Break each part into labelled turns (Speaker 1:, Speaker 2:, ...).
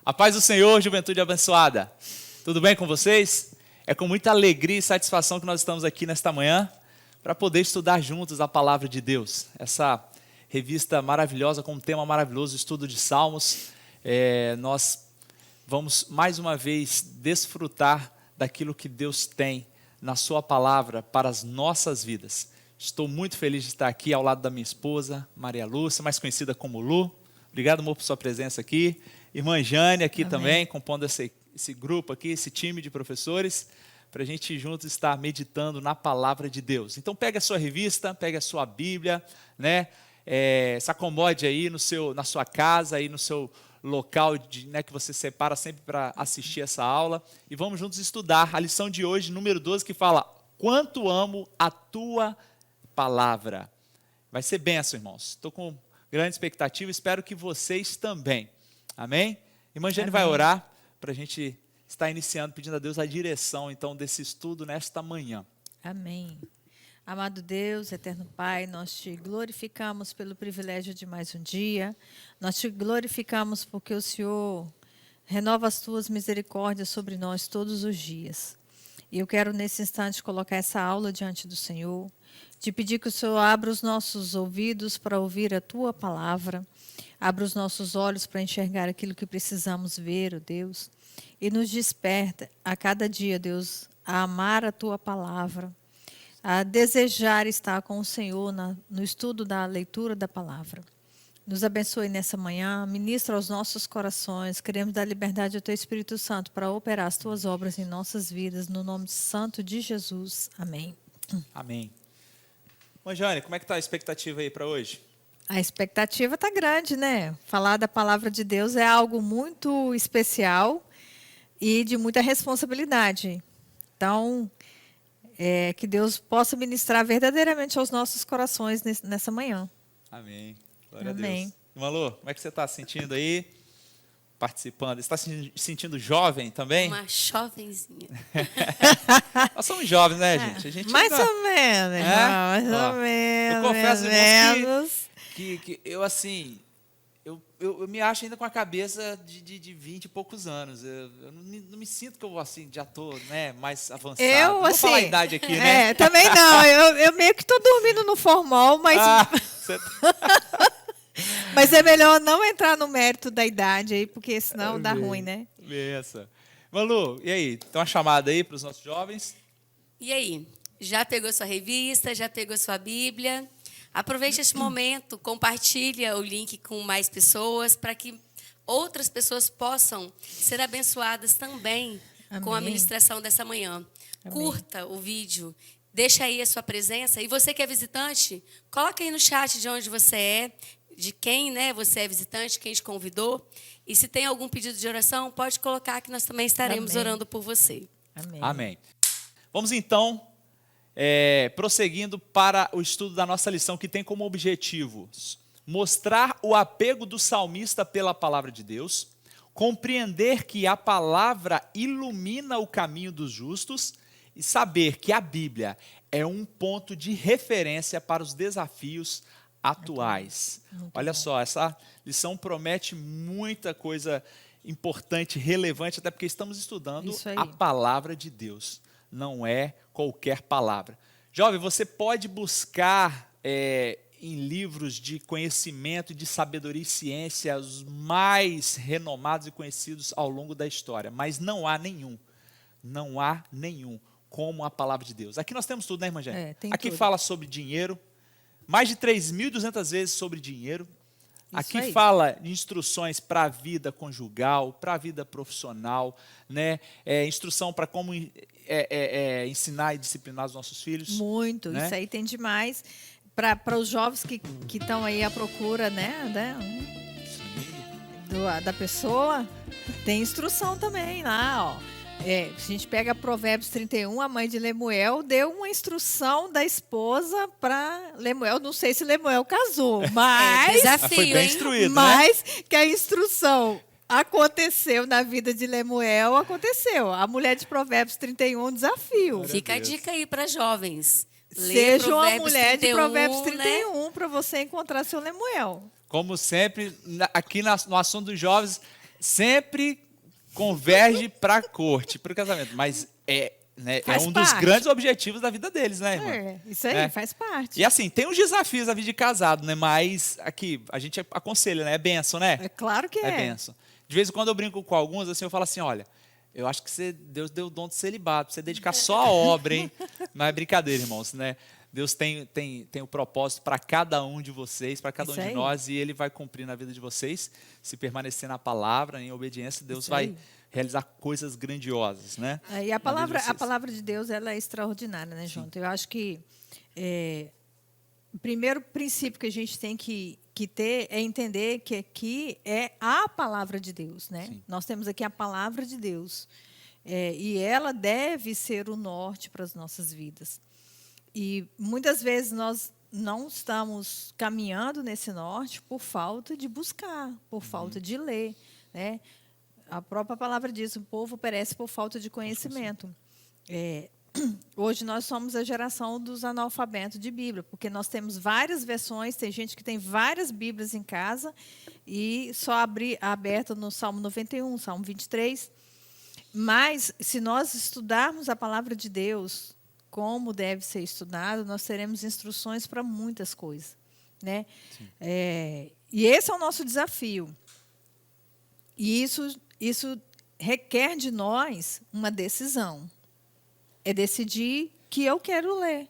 Speaker 1: A paz do Senhor, juventude abençoada. Tudo bem com vocês? É com muita alegria e satisfação que nós estamos aqui nesta manhã para poder estudar juntos a palavra de Deus. Essa revista maravilhosa, com um tema maravilhoso, estudo de Salmos. Nós vamos mais uma vez desfrutar daquilo que Deus tem na sua palavra para as nossas vidas. Estou muito feliz de estar aqui ao lado da minha esposa, Maria Lúcia, mais conhecida como Lu. Obrigado, amor, por sua presença aqui. Irmã Jane aqui Amém. Também, compondo esse grupo aqui, esse time de professores, para a gente juntos estar meditando na palavra de Deus. Então, pega a sua revista, pega a sua Bíblia, né? Se acomode aí na sua casa, aí no seu local que você separa sempre para assistir essa aula. E vamos juntos estudar a lição de hoje, número 12, que fala: Quanto amo a tua palavra. Vai ser bênção, irmãos. Estou com grande expectativa, espero que vocês também. Amém? Irmã Jane vai orar para a gente estar iniciando, pedindo a Deus a direção, então, desse estudo nesta manhã.
Speaker 2: Amém. Amado Deus, eterno Pai, nós te glorificamos pelo privilégio de mais um dia. Nós te glorificamos porque o Senhor renova as tuas misericórdias sobre nós todos os dias. E eu quero, nesse instante, colocar essa aula diante do Senhor, te pedir que o Senhor abra os nossos ouvidos para ouvir a tua palavra, abra os nossos olhos para enxergar aquilo que precisamos ver, ó Deus, e nos desperta a cada dia, Deus, a amar a tua palavra, a desejar estar com o Senhor no estudo da leitura da palavra. Nos abençoe nessa manhã, ministra aos nossos corações, queremos dar liberdade ao teu Espírito Santo para operar as tuas obras em nossas vidas, no nome santo de Jesus. Amém.
Speaker 1: Amém. Mãe Jane, como é que está a expectativa aí para hoje?
Speaker 2: A expectativa está grande, né? Falar da palavra de Deus é algo muito especial e de muita responsabilidade. Então, que Deus possa ministrar verdadeiramente aos nossos corações nessa manhã.
Speaker 1: Amém. Glória
Speaker 2: Amém.
Speaker 1: a Deus. Irmã Lu, como é que você está se sentindo aí? Participando. Você está se sentindo jovem também?
Speaker 3: Uma jovenzinha.
Speaker 1: Nós somos jovens, né, gente? A gente
Speaker 2: mais
Speaker 1: ainda...
Speaker 2: ou menos, mais ou menos.
Speaker 1: Eu confesso,
Speaker 2: irmãos,
Speaker 1: que eu, assim, eu me acho ainda com a cabeça de 20 e poucos anos. Eu não me sinto que eu, assim, já estou, né, mais avançado. Não vou falar a idade aqui, né?
Speaker 2: Também não. Eu meio que estou dormindo no formal, mas... Mas é melhor não entrar no mérito da idade aí, porque senão dá ruim, né?
Speaker 1: Benção. Malu, e aí? Tem uma chamada aí para os nossos jovens?
Speaker 3: E aí? Já pegou sua revista? Já pegou sua Bíblia? Aproveite este momento, compartilha o link com mais pessoas para que outras pessoas possam ser abençoadas também com a ministração dessa manhã. Amém. Curta o vídeo, deixa aí a sua presença. E você que é visitante, coloca aí no chat de onde você é, de quem, né, você é visitante, quem te convidou. E se tem algum pedido de oração, pode colocar que nós também estaremos orando por você.
Speaker 2: Amém.
Speaker 1: Amém. Vamos então, prosseguindo para o estudo da nossa lição, que tem como objetivo mostrar o apego do salmista pela palavra de Deus, compreender que a palavra ilumina o caminho dos justos e saber que a Bíblia é um ponto de referência para os desafios atuais. Olha só, essa lição promete muita coisa importante, relevante, até porque estamos estudando a palavra de Deus. Não é qualquer palavra. Jovem, você pode buscar em livros de conhecimento, de sabedoria e ciência os mais renomados e conhecidos ao longo da história, mas não há nenhum como a palavra de Deus. Aqui nós temos tudo, né, irmã Jane? Aqui fala sobre dinheiro, mais de 3.200 vezes sobre dinheiro. Aqui fala de instruções para a vida conjugal, para a vida profissional, né? Instrução para como ensinar e disciplinar os nossos filhos.
Speaker 2: Muito, né? Isso aí tem demais. Para os jovens que estão aí à procura, né? Da pessoa, tem instrução também lá, ó. Se a gente pega Provérbios 31, a mãe de Lemuel deu uma instrução da esposa para Lemuel. Não sei se Lemuel casou, mas...
Speaker 3: desafio,
Speaker 1: foi bem instruído,
Speaker 2: mas que a instrução aconteceu na vida de Lemuel, aconteceu. A mulher de Provérbios 31, um desafio.
Speaker 3: Fica a dica aí para jovens.
Speaker 2: Seja uma mulher de Provérbios 31, né? Para você encontrar seu Lemuel.
Speaker 1: Como sempre, aqui no assunto dos jovens, sempre converge para a corte, para o casamento. Mas né,
Speaker 2: Faz
Speaker 1: um dos
Speaker 2: parte.
Speaker 1: grandes objetivos da vida deles, né, irmã?
Speaker 2: Isso aí,
Speaker 1: É.
Speaker 2: faz parte.
Speaker 1: E assim, tem uns desafios da vida de casado, né? Mas aqui, a gente aconselha, né? É bênção, né?
Speaker 2: É claro que
Speaker 1: É
Speaker 2: é.
Speaker 1: bênção. De vez em quando eu brinco com alguns, assim, eu falo assim, olha, eu acho que Deus deu o dom de celibato, pra você dedicar só a obra, hein? Não é brincadeira, irmãos, né? Deus tem o propósito para cada um de vocês, para cada um
Speaker 2: Isso
Speaker 1: de
Speaker 2: aí.
Speaker 1: nós, e Ele vai cumprir na vida de vocês. Se permanecer na palavra, em obediência, Deus
Speaker 2: Isso
Speaker 1: vai
Speaker 2: aí.
Speaker 1: realizar coisas grandiosas, né?
Speaker 2: E a
Speaker 1: na vida de
Speaker 2: palavra,
Speaker 1: vocês.
Speaker 2: de Deus, ela é extraordinária, né, Jonathan? Eu acho que o primeiro princípio que a gente tem que ter é entender que aqui é a palavra de Deus, né?
Speaker 1: Sim.
Speaker 2: Nós temos aqui a palavra de Deus. E ela deve ser o norte para as nossas vidas. E muitas vezes nós não estamos caminhando nesse norte por falta de buscar, por falta de ler, né? A própria palavra diz, o povo perece por falta de conhecimento. Hoje nós somos a geração dos analfabetos de Bíblia, porque nós temos várias versões, tem gente que tem várias Bíblias em casa e só aberta no Salmo 91, Salmo 23. Mas, se nós estudarmos a palavra de Deus como deve ser estudado, nós teremos instruções para muitas coisas, né? E esse é o nosso desafio. E isso requer de nós uma decisão. É decidir que eu quero ler.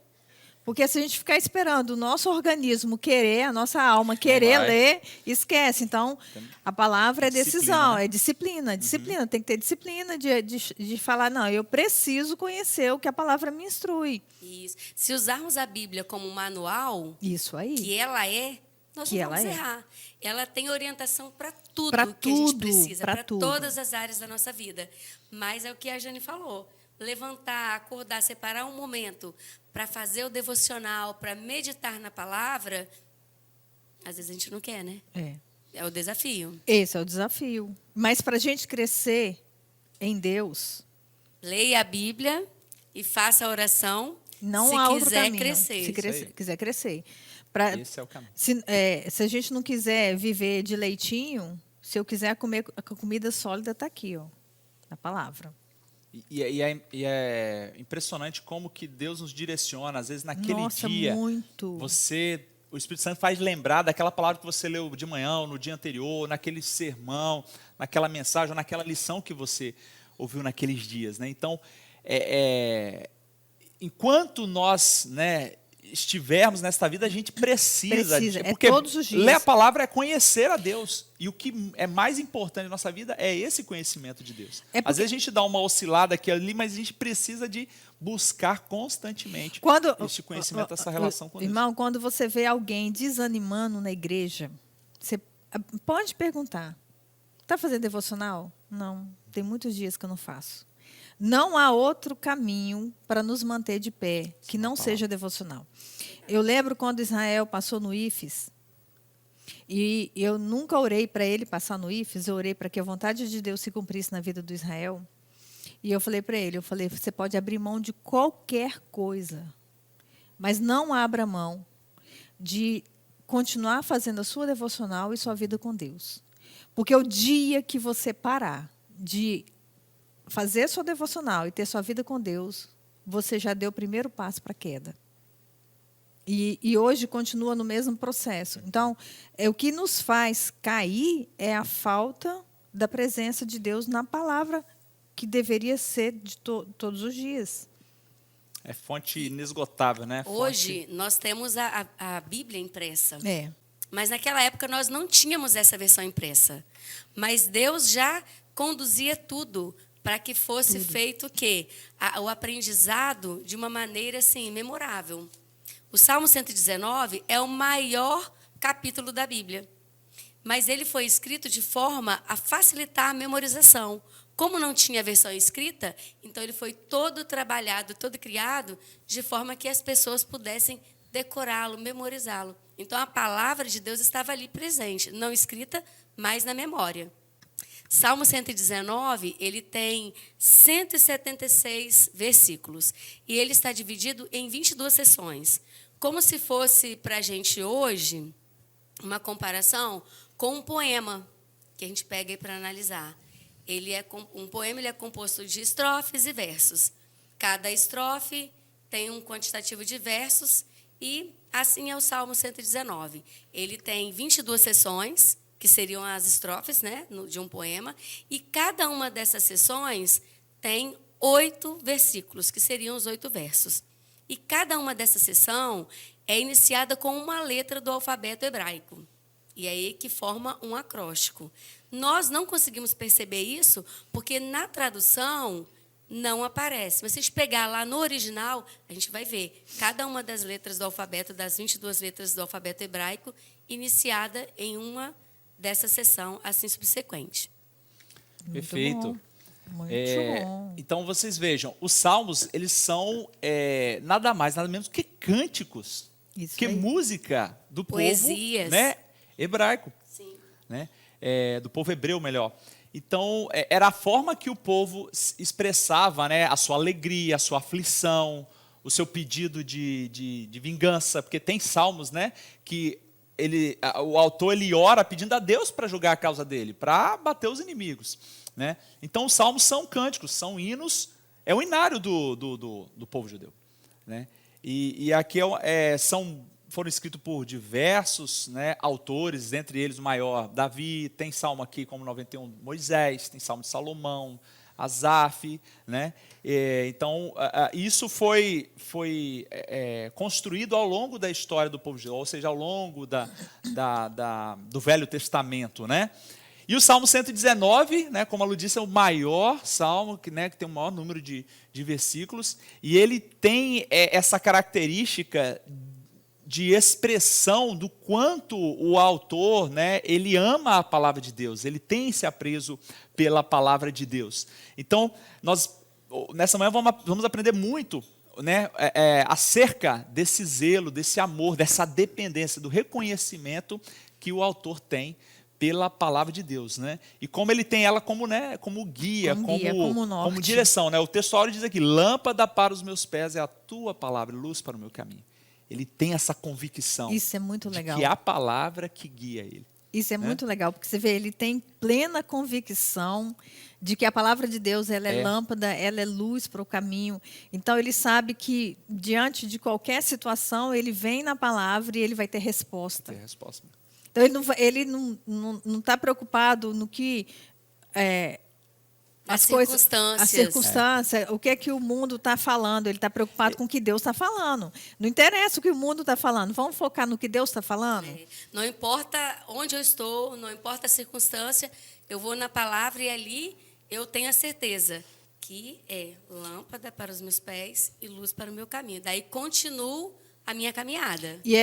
Speaker 2: Porque se a gente ficar esperando o nosso organismo querer, a nossa alma querer ler, esquece. Então, a palavra é decisão,
Speaker 1: né?
Speaker 2: é disciplina. Disciplina, tem que ter disciplina de falar, não, eu preciso conhecer o que a palavra me instrui.
Speaker 3: Isso. Se usarmos a Bíblia como um manual,
Speaker 2: Isso aí.
Speaker 3: que ela é, nós
Speaker 2: Que
Speaker 3: não vamos
Speaker 2: ela é.
Speaker 3: errar. Ela tem orientação para tudo
Speaker 2: Pra
Speaker 3: que a gente
Speaker 2: tudo,
Speaker 3: precisa,
Speaker 2: pra
Speaker 3: para
Speaker 2: tudo.
Speaker 3: todas as áreas da nossa vida. Mas é o que a Jane falou. Levantar, acordar, separar um momento para fazer o devocional, para meditar na palavra, às vezes a gente não quer, né? É o desafio.
Speaker 2: Esse é o desafio. Mas para a gente crescer em Deus,
Speaker 3: Leia a Bíblia e faça a oração
Speaker 2: não
Speaker 3: se
Speaker 2: há outro
Speaker 3: quiser
Speaker 2: caminho.
Speaker 3: crescer.
Speaker 2: Se
Speaker 1: Isso aí.
Speaker 2: quiser crescer.
Speaker 1: Esse é o caminho.
Speaker 2: Se a gente não quiser viver de leitinho, se eu quiser comer a comida sólida, está aqui, ó, na palavra.
Speaker 1: E é impressionante como que Deus nos direciona. Às vezes, naquele
Speaker 2: Nossa,
Speaker 1: dia,
Speaker 2: muito.
Speaker 1: o Espírito Santo faz lembrar daquela palavra que você leu de manhã, ou no dia anterior, naquele sermão, naquela mensagem, ou naquela lição que você ouviu naqueles dias, né? Então, enquanto nós, né, estivermos nesta vida, a gente precisa. Porque
Speaker 2: todos os dias.
Speaker 1: ler a palavra é conhecer a Deus. E o que é mais importante na nossa vida é esse conhecimento de Deus. Às vezes a gente dá uma oscilada aqui ali, mas a gente precisa de buscar constantemente este conhecimento, essa relação com Deus.
Speaker 2: Irmão, quando você vê alguém desanimando na igreja, você pode perguntar, está fazendo devocional? Não, tem muitos dias que eu não faço. Não há outro caminho para nos manter de pé que não seja devocional. Eu lembro quando Israel passou no IFES, e eu nunca orei para ele passar no IFES, eu orei para que a vontade de Deus se cumprisse na vida do Israel. E eu falei para ele, você pode abrir mão de qualquer coisa, mas não abra mão de continuar fazendo a sua devocional e sua vida com Deus. Porque o dia que você parar de fazer sua devocional e ter sua vida com Deus, você já deu o primeiro passo para a queda. E hoje continua no mesmo processo. Então, o que nos faz cair é a falta da presença de Deus na palavra, que deveria ser de todos os dias.
Speaker 1: É fonte inesgotável, né?
Speaker 3: Hoje, nós temos a Bíblia impressa. Mas naquela época nós não tínhamos essa versão impressa. Mas Deus já conduzia tudo para que fosse feito o quê? O aprendizado de uma maneira assim, memorável. O Salmo 119 é o maior capítulo da Bíblia. Mas ele foi escrito de forma a facilitar a memorização. Como não tinha versão escrita, então ele foi todo trabalhado, todo criado, de forma que as pessoas pudessem decorá-lo, memorizá-lo. Então, a palavra de Deus estava ali presente, não escrita, mas na memória. Salmo 119, ele tem 176 versículos. E ele está dividido em 22 sessões. Como se fosse, para a gente hoje, uma comparação com um poema. que a gente pega aí para analisar. Um poema ele é composto de estrofes e versos. Cada estrofe tem um quantitativo de versos e assim é o Salmo 119. Ele tem 22 seções, que seriam as estrofes, né, de um poema, e cada uma dessas seções tem 8 versículos, que seriam os 8 versos. E cada uma dessa seção é iniciada com uma letra do alfabeto hebraico. E é aí que forma um acróstico. Nós não conseguimos perceber isso porque na tradução não aparece. Mas se a gente pegar lá no original, a gente vai ver cada uma das letras do alfabeto, das 22 letras do alfabeto hebraico, iniciada em uma dessa seção, assim subsequente.
Speaker 1: Perfeito.
Speaker 2: Muito bom.
Speaker 1: Então, vocês vejam, os salmos, eles são nada mais, nada menos que cânticos,
Speaker 2: Isso
Speaker 1: que
Speaker 2: aí.
Speaker 1: música do
Speaker 3: Poesias.
Speaker 1: povo, né, hebraico,
Speaker 3: Sim.
Speaker 1: né, do povo hebreu, melhor. Então, era a forma que o povo expressava, né, a sua alegria, a sua aflição, o seu pedido de vingança, porque tem salmos, né, que o autor ele ora pedindo a Deus para julgar a causa dele, para bater os inimigos. Né? Então, os salmos são cânticos, são hinos, é o inário do povo judeu. Né? E aqui foram escritos por diversos, né, autores, entre eles o maior, Davi, tem salmo aqui como 91, Moisés, tem salmo de Salomão, Asaf. Né? Então, isso foi construído ao longo da história do povo judeu, ou seja, ao longo do Velho Testamento. Né? E o Salmo 119, né, como a Lu disse, é o maior salmo, que tem o maior número de versículos, e ele tem essa característica de expressão do quanto o autor, né, ele ama a palavra de Deus, ele tem esse apreço pela palavra de Deus. Então, nós, nessa manhã, vamos aprender muito, né, acerca desse zelo, desse amor, dessa dependência, do reconhecimento que o autor tem pela palavra de Deus, né? E como ele tem ela como, né, como guia, como direção, né? O textuário diz aqui: lâmpada para os meus pés é a tua palavra, luz para o meu caminho. Ele tem essa convicção.
Speaker 2: Isso é muito legal.
Speaker 1: De que é a palavra que guia ele.
Speaker 2: Isso é muito legal, porque você vê, ele tem plena convicção de que a palavra de Deus ela é lâmpada, ela é luz para o caminho. Então, ele sabe que, diante de qualquer situação, ele vem na palavra e ele vai ter resposta.
Speaker 1: Tem resposta.
Speaker 2: Então, ele não está preocupado no que...
Speaker 3: As circunstâncias.
Speaker 2: O que é que o mundo está falando. Ele está preocupado com o que Deus está falando. Não interessa o que o mundo está falando. Vamos focar no que Deus está falando?
Speaker 3: Não importa onde eu estou, não importa a circunstância, eu vou na palavra e ali eu tenho a certeza que é lâmpada para os meus pés e luz para o meu caminho. Daí continuo a minha caminhada.
Speaker 2: E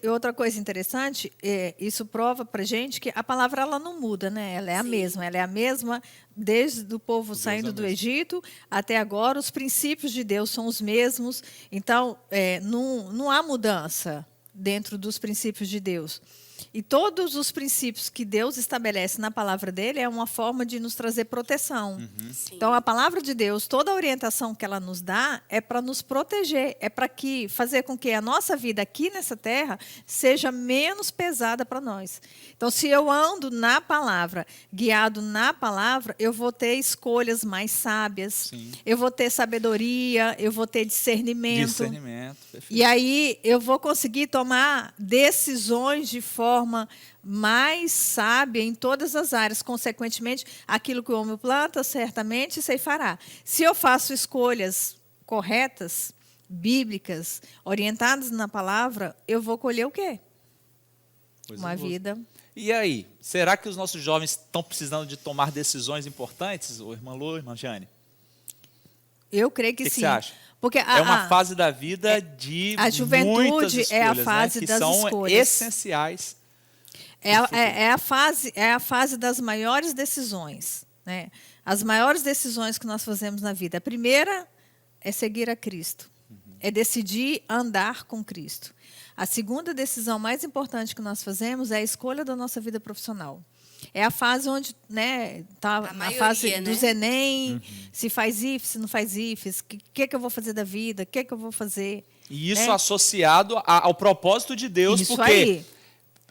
Speaker 2: outra coisa interessante, isso prova para a gente que a palavra ela não muda, né? Ela é a mesma. Ela é a mesma desde o povo saindo do Egito até agora. Os princípios de Deus são os mesmos. Então, não há mudança dentro dos princípios de Deus. E todos os princípios que Deus estabelece na palavra dele é uma forma de nos trazer proteção. Então, a palavra de Deus, toda a orientação que ela nos dá é para nos proteger, é para fazer com que a nossa vida aqui nessa terra seja menos pesada para nós. Então, se eu ando na palavra, guiado na palavra, eu vou ter escolhas mais sábias, eu vou ter sabedoria, eu vou ter discernimento.
Speaker 1: Perfeito.
Speaker 2: E aí eu vou conseguir tomar decisões de forma mais sábia em todas as áreas. Consequentemente, aquilo que o homem planta, certamente ceifará. Se eu faço escolhas corretas, bíblicas, orientadas na palavra, eu vou colher o quê? Uma vida.
Speaker 1: E aí, será que os nossos jovens estão precisando de tomar decisões importantes, irmã Lu, irmã Jane?
Speaker 2: Eu creio que sim.
Speaker 1: O que você acha?
Speaker 2: Porque
Speaker 1: é uma fase da vida de
Speaker 2: a juventude
Speaker 1: muitas escolhas,
Speaker 2: é a fase,
Speaker 1: né, que
Speaker 2: das
Speaker 1: são
Speaker 2: escolhas.
Speaker 1: Essenciais.
Speaker 2: É a fase das maiores decisões. Né? As maiores decisões que nós fazemos na vida. A primeira é seguir a Cristo. É decidir andar com Cristo. A segunda decisão mais importante que nós fazemos é a escolha da nossa vida profissional. É a fase onde, né, tá a fase dos Enem, se faz IFES, se não faz IFES, o que eu vou fazer da vida, o que eu vou fazer.
Speaker 1: E isso associado ao propósito de Deus,
Speaker 2: isso
Speaker 1: porque
Speaker 2: aí.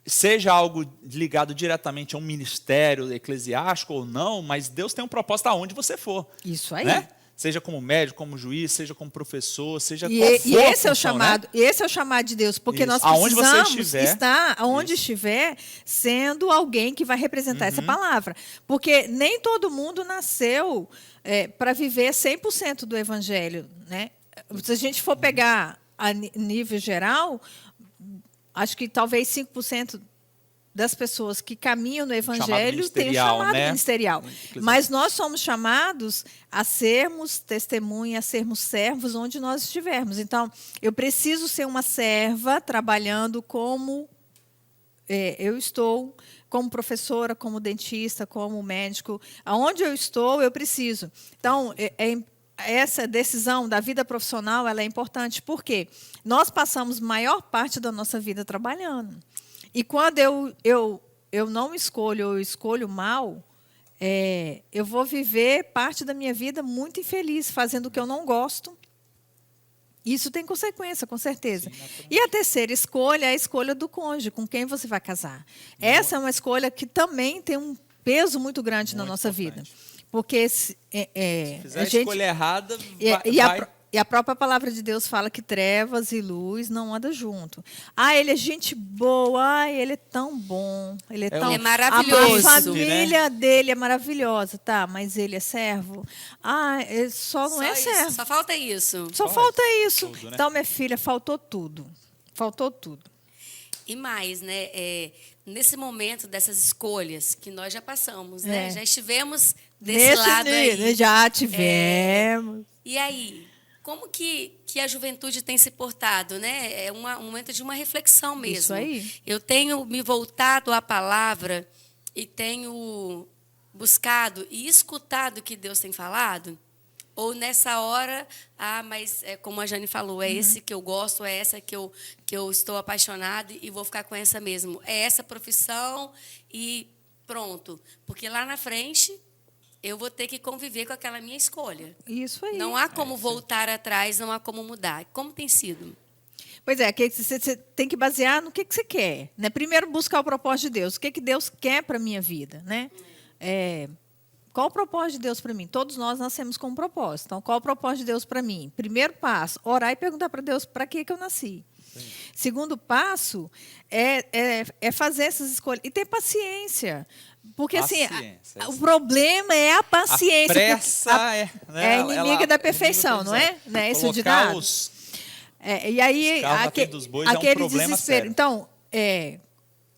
Speaker 1: seja algo ligado diretamente a um ministério eclesiástico ou não, mas Deus tem um propósito aonde você for.
Speaker 2: Isso aí.
Speaker 1: Né? Seja como médico, como juiz, seja como professor, seja
Speaker 2: E,
Speaker 1: qual
Speaker 2: e
Speaker 1: for a
Speaker 2: esse é o
Speaker 1: função,
Speaker 2: chamado,
Speaker 1: né?
Speaker 2: esse é o chamado de Deus, porque
Speaker 1: Isso.
Speaker 2: nós
Speaker 1: Aonde você
Speaker 2: precisamos
Speaker 1: estiver.
Speaker 2: estar aonde estiver, sendo alguém que vai representar essa palavra. Porque nem todo mundo nasceu para viver 100% do evangelho, né? Se a gente for pegar a nível geral, acho que talvez 5% das pessoas que caminham no evangelho têm o chamado ministerial. Mas nós somos chamados a sermos testemunha, a sermos servos onde nós estivermos. Então, eu preciso ser uma serva trabalhando como eu estou, como professora, como dentista, como médico. Aonde eu estou, eu preciso. Então, essa decisão da vida profissional ela é importante, porque nós passamos maior parte da nossa vida trabalhando. E quando eu não escolho, eu escolho mal, eu vou viver parte da minha vida muito infeliz, fazendo o que eu não gosto. Isso tem consequência, com certeza. Sim, e a terceira escolha é a escolha do cônjuge, com quem você vai casar. Essa é uma escolha que também tem um peso muito grande na nossa vida. Porque se
Speaker 1: fizer a escolha errada,
Speaker 2: e a própria palavra de Deus fala que trevas e luz não andam junto. Ele é gente boa, ele é tão bom, ele é
Speaker 3: maravilhoso.
Speaker 2: A família dele é maravilhosa, tá? Mas ele é servo. Ele só não é servo.
Speaker 3: Só falta isso.
Speaker 2: Só falta isso.
Speaker 1: Tudo, né?
Speaker 2: Então, minha filha, faltou tudo. Faltou tudo.
Speaker 3: E mais, né? Nesse momento dessas escolhas que nós já passamos, né? Já estivemos desse lado aí.
Speaker 2: Já tivemos.
Speaker 3: E aí? Como que a juventude tem se portado, né? É um momento de uma reflexão mesmo.
Speaker 2: Isso aí.
Speaker 3: Eu tenho me voltado à palavra e tenho buscado e escutado o que Deus tem falado? Ou nessa hora, mas como a Jane falou, esse que eu gosto, é essa que eu estou apaixonado e vou ficar com essa mesmo. É essa profissão e pronto. Porque lá na frente eu vou ter que conviver com aquela minha escolha.
Speaker 2: Isso aí.
Speaker 3: Não há como voltar atrás, não há como mudar. Como tem sido?
Speaker 2: Pois é, você tem que basear no que você quer. Né? Primeiro, buscar o propósito de Deus. O que Deus quer para a minha vida? Né? Qual o propósito de Deus para mim? Todos nós nascemos com um propósito. Então, qual o propósito de Deus para mim? Primeiro passo, orar e perguntar para Deus para que eu nasci. Sim. Segundo passo, é fazer essas escolhas. E ter paciência. Porque o problema é a paciência.
Speaker 1: A pressa
Speaker 2: é inimiga da perfeição, não é? Não é esse o ditado? E aí, aquele desespero.
Speaker 1: Sério.
Speaker 2: Então,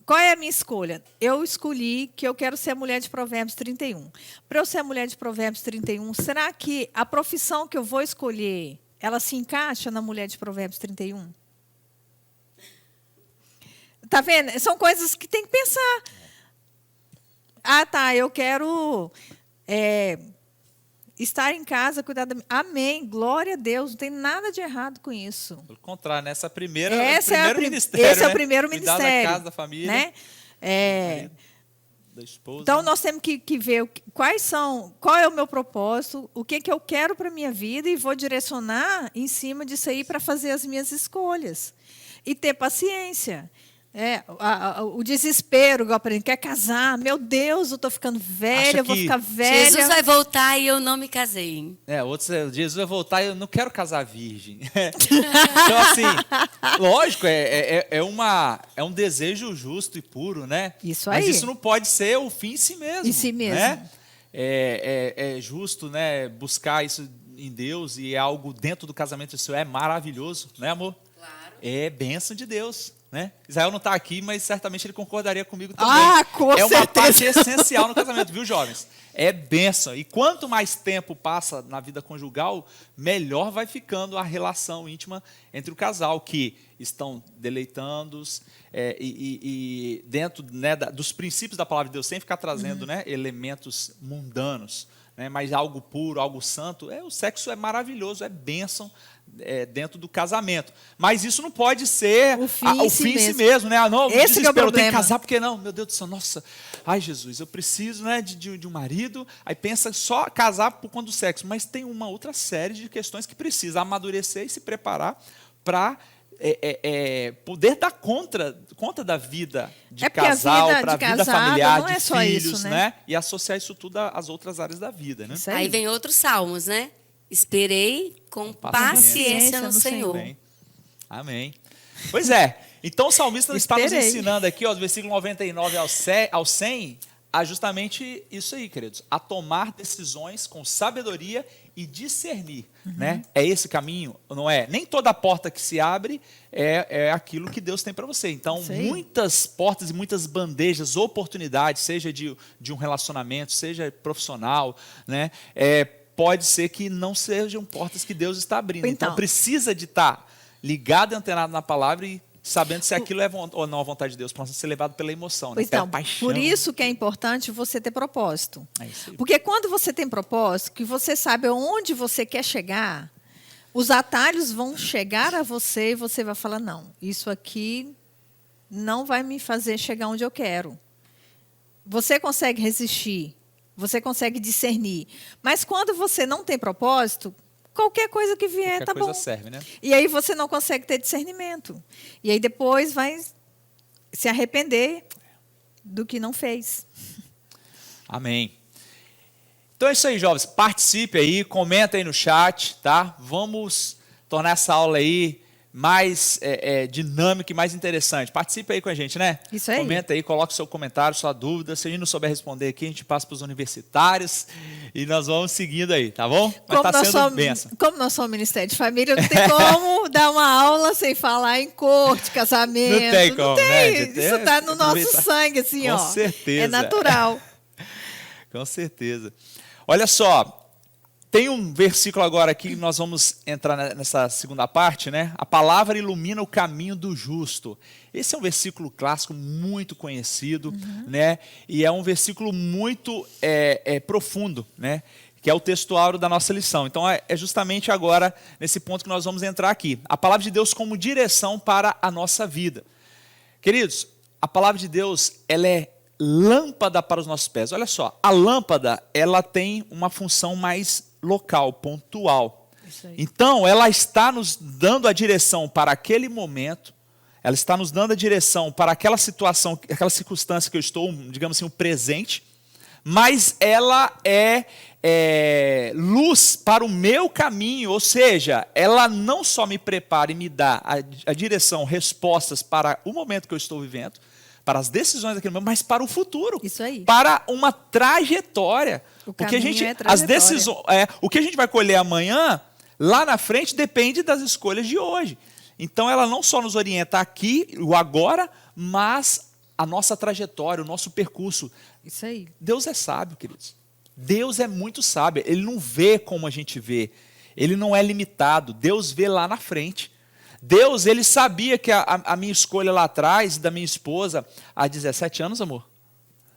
Speaker 2: qual é a minha escolha? Eu escolhi que eu quero ser a mulher de Provérbios 31. Para eu ser a mulher de Provérbios 31, será que a profissão que eu vou escolher, ela se encaixa na mulher de Provérbios 31? Tá vendo? São coisas que tem que pensar. Eu quero estar em casa, cuidar da minha... Amém, glória a Deus, não tem nada de errado com isso.
Speaker 1: Pelo contrário, nessa primeira
Speaker 2: esse é o primeiro ministério.
Speaker 1: Cuidar da casa, da família,
Speaker 2: né?
Speaker 1: Da esposa.
Speaker 2: Então, nós temos que ver qual é o meu propósito, o que eu quero para a minha vida e vou direcionar em cima disso aí para fazer as minhas escolhas. E ter paciência. O desespero, igual para ele, quer casar, meu Deus, eu estou ficando velha, eu vou ficar velha.
Speaker 3: Jesus vai voltar e eu não me casei.
Speaker 1: Outros, Jesus vai voltar e eu não quero casar virgem. Então, assim, lógico, é um desejo justo e puro, né?
Speaker 2: Isso aí.
Speaker 1: Mas isso não pode ser o fim em si mesmo.
Speaker 2: Em si mesmo.
Speaker 1: Né? É justo, né, buscar isso em Deus e é algo dentro do casamento, isso é maravilhoso, né, amor?
Speaker 3: Claro.
Speaker 1: É bênção de Deus. Né? Israel não está aqui, mas certamente ele concordaria comigo também.
Speaker 2: Com certeza.
Speaker 1: Uma parte essencial no casamento, viu, jovens? É bênção. E quanto mais tempo passa na vida conjugal, melhor vai ficando a relação íntima entre o casal, que estão deleitando-os e dentro, né, dos princípios da palavra de Deus, sem ficar trazendo né, elementos mundanos, né, mas algo puro, algo santo. O sexo é maravilhoso, é bênção dentro do casamento. Mas isso não pode ser o fim em si mesmo. Né? Não,
Speaker 2: esse
Speaker 1: desespero,
Speaker 2: que é o problema.
Speaker 1: Eu tenho que casar, porque não? Meu Deus do céu, nossa, ai Jesus, eu preciso, né, de um marido. Aí pensa só casar por conta do sexo. Mas tem uma outra série de questões que precisa amadurecer e se preparar para poder dar conta da vida de
Speaker 2: porque a
Speaker 1: casal,
Speaker 2: vida
Speaker 1: para a
Speaker 2: de
Speaker 1: vida
Speaker 2: casado
Speaker 1: familiar,
Speaker 2: não é
Speaker 1: de
Speaker 2: só
Speaker 1: filhos,
Speaker 2: isso,
Speaker 1: né? E associar isso tudo às outras áreas da vida, né?
Speaker 2: Isso
Speaker 3: Aí vem outros salmos, né? Esperei com paciência no Senhor.
Speaker 1: Amém. Amém. Pois é. Então o salmista está nos
Speaker 2: Esperei.
Speaker 1: ensinando aqui, ó, do versículo 99 ao 100, a justamente isso aí, queridos. A tomar decisões com sabedoria e discernir, né? É esse caminho, não é? Nem toda porta que se abre é aquilo que Deus tem para você. Então,
Speaker 2: Isso aí.
Speaker 1: muitas portas e muitas bandejas, oportunidades, seja de um relacionamento, seja profissional, né? Pode ser que não sejam portas que Deus está abrindo. Então precisa de estar ligado e antenado na palavra e sabendo se aquilo é ou não a vontade de Deus, para não ser levado pela emoção, né? Pela paixão.
Speaker 2: Por isso que é importante você ter propósito.
Speaker 1: É isso aí.
Speaker 2: Porque quando você tem propósito, que você sabe onde você quer chegar, os atalhos vão chegar a você e você vai falar, não, isso aqui não vai me fazer chegar onde eu quero. Você consegue resistir, você consegue discernir. Mas quando você não tem propósito, qualquer coisa que vier, tá bom.
Speaker 1: Qualquer coisa serve, né?
Speaker 2: E aí você não consegue ter discernimento. E aí depois vai se arrepender do que não fez.
Speaker 1: Amém. Então é isso aí, jovens. Participe aí, comenta aí no chat, tá? Vamos tornar essa aula aí mais dinâmica e mais interessante. Participe aí com a gente, né?
Speaker 2: Isso aí.
Speaker 1: Comenta aí, coloque seu comentário, sua dúvida. Se a gente não souber responder aqui, a gente passa para os universitários e nós vamos seguindo aí, tá bom? Mas tá sendo bênção.
Speaker 2: Como nós somos Ministério de Família, não tem como dar uma aula sem falar em corte, casamento.
Speaker 1: Não tem como, né?
Speaker 2: Isso está no nosso sangue, assim,
Speaker 1: com
Speaker 2: ó.
Speaker 1: certeza.
Speaker 2: É natural.
Speaker 1: Com certeza. Olha só, tem um versículo agora aqui que nós vamos entrar nessa segunda parte, né? A palavra ilumina o caminho do justo. Esse é um versículo clássico muito conhecido, né? E é um versículo muito profundo, né? Que é o textuário da nossa lição. Então é justamente agora nesse ponto que nós vamos entrar aqui. A palavra de Deus como direção para a nossa vida. Queridos, a palavra de Deus, ela é lâmpada para os nossos pés. Olha só, a lâmpada, ela tem uma função mais local, pontual. Então, ela está nos dando a direção para aquele momento, ela está nos dando a direção para aquela situação, aquela circunstância que eu estou, digamos assim, o presente, mas ela é luz para o meu caminho, ou seja, ela não só me prepara e me dá a direção, respostas para o momento que eu estou vivendo, para as decisões daquele momento, mas para o futuro.
Speaker 2: Isso aí.
Speaker 1: Para uma trajetória. Porque a gente, as decisões, o que a gente vai colher amanhã, lá na frente, depende das escolhas de hoje. Então, ela não só nos orienta aqui, o agora, mas a nossa trajetória, o nosso percurso.
Speaker 2: Isso aí.
Speaker 1: Deus é sábio, queridos. Deus é muito sábio. Ele não vê como a gente vê. Ele não é limitado. Deus vê lá na frente. Deus, ele sabia que a minha escolha lá atrás, da minha esposa, há 17 anos, amor?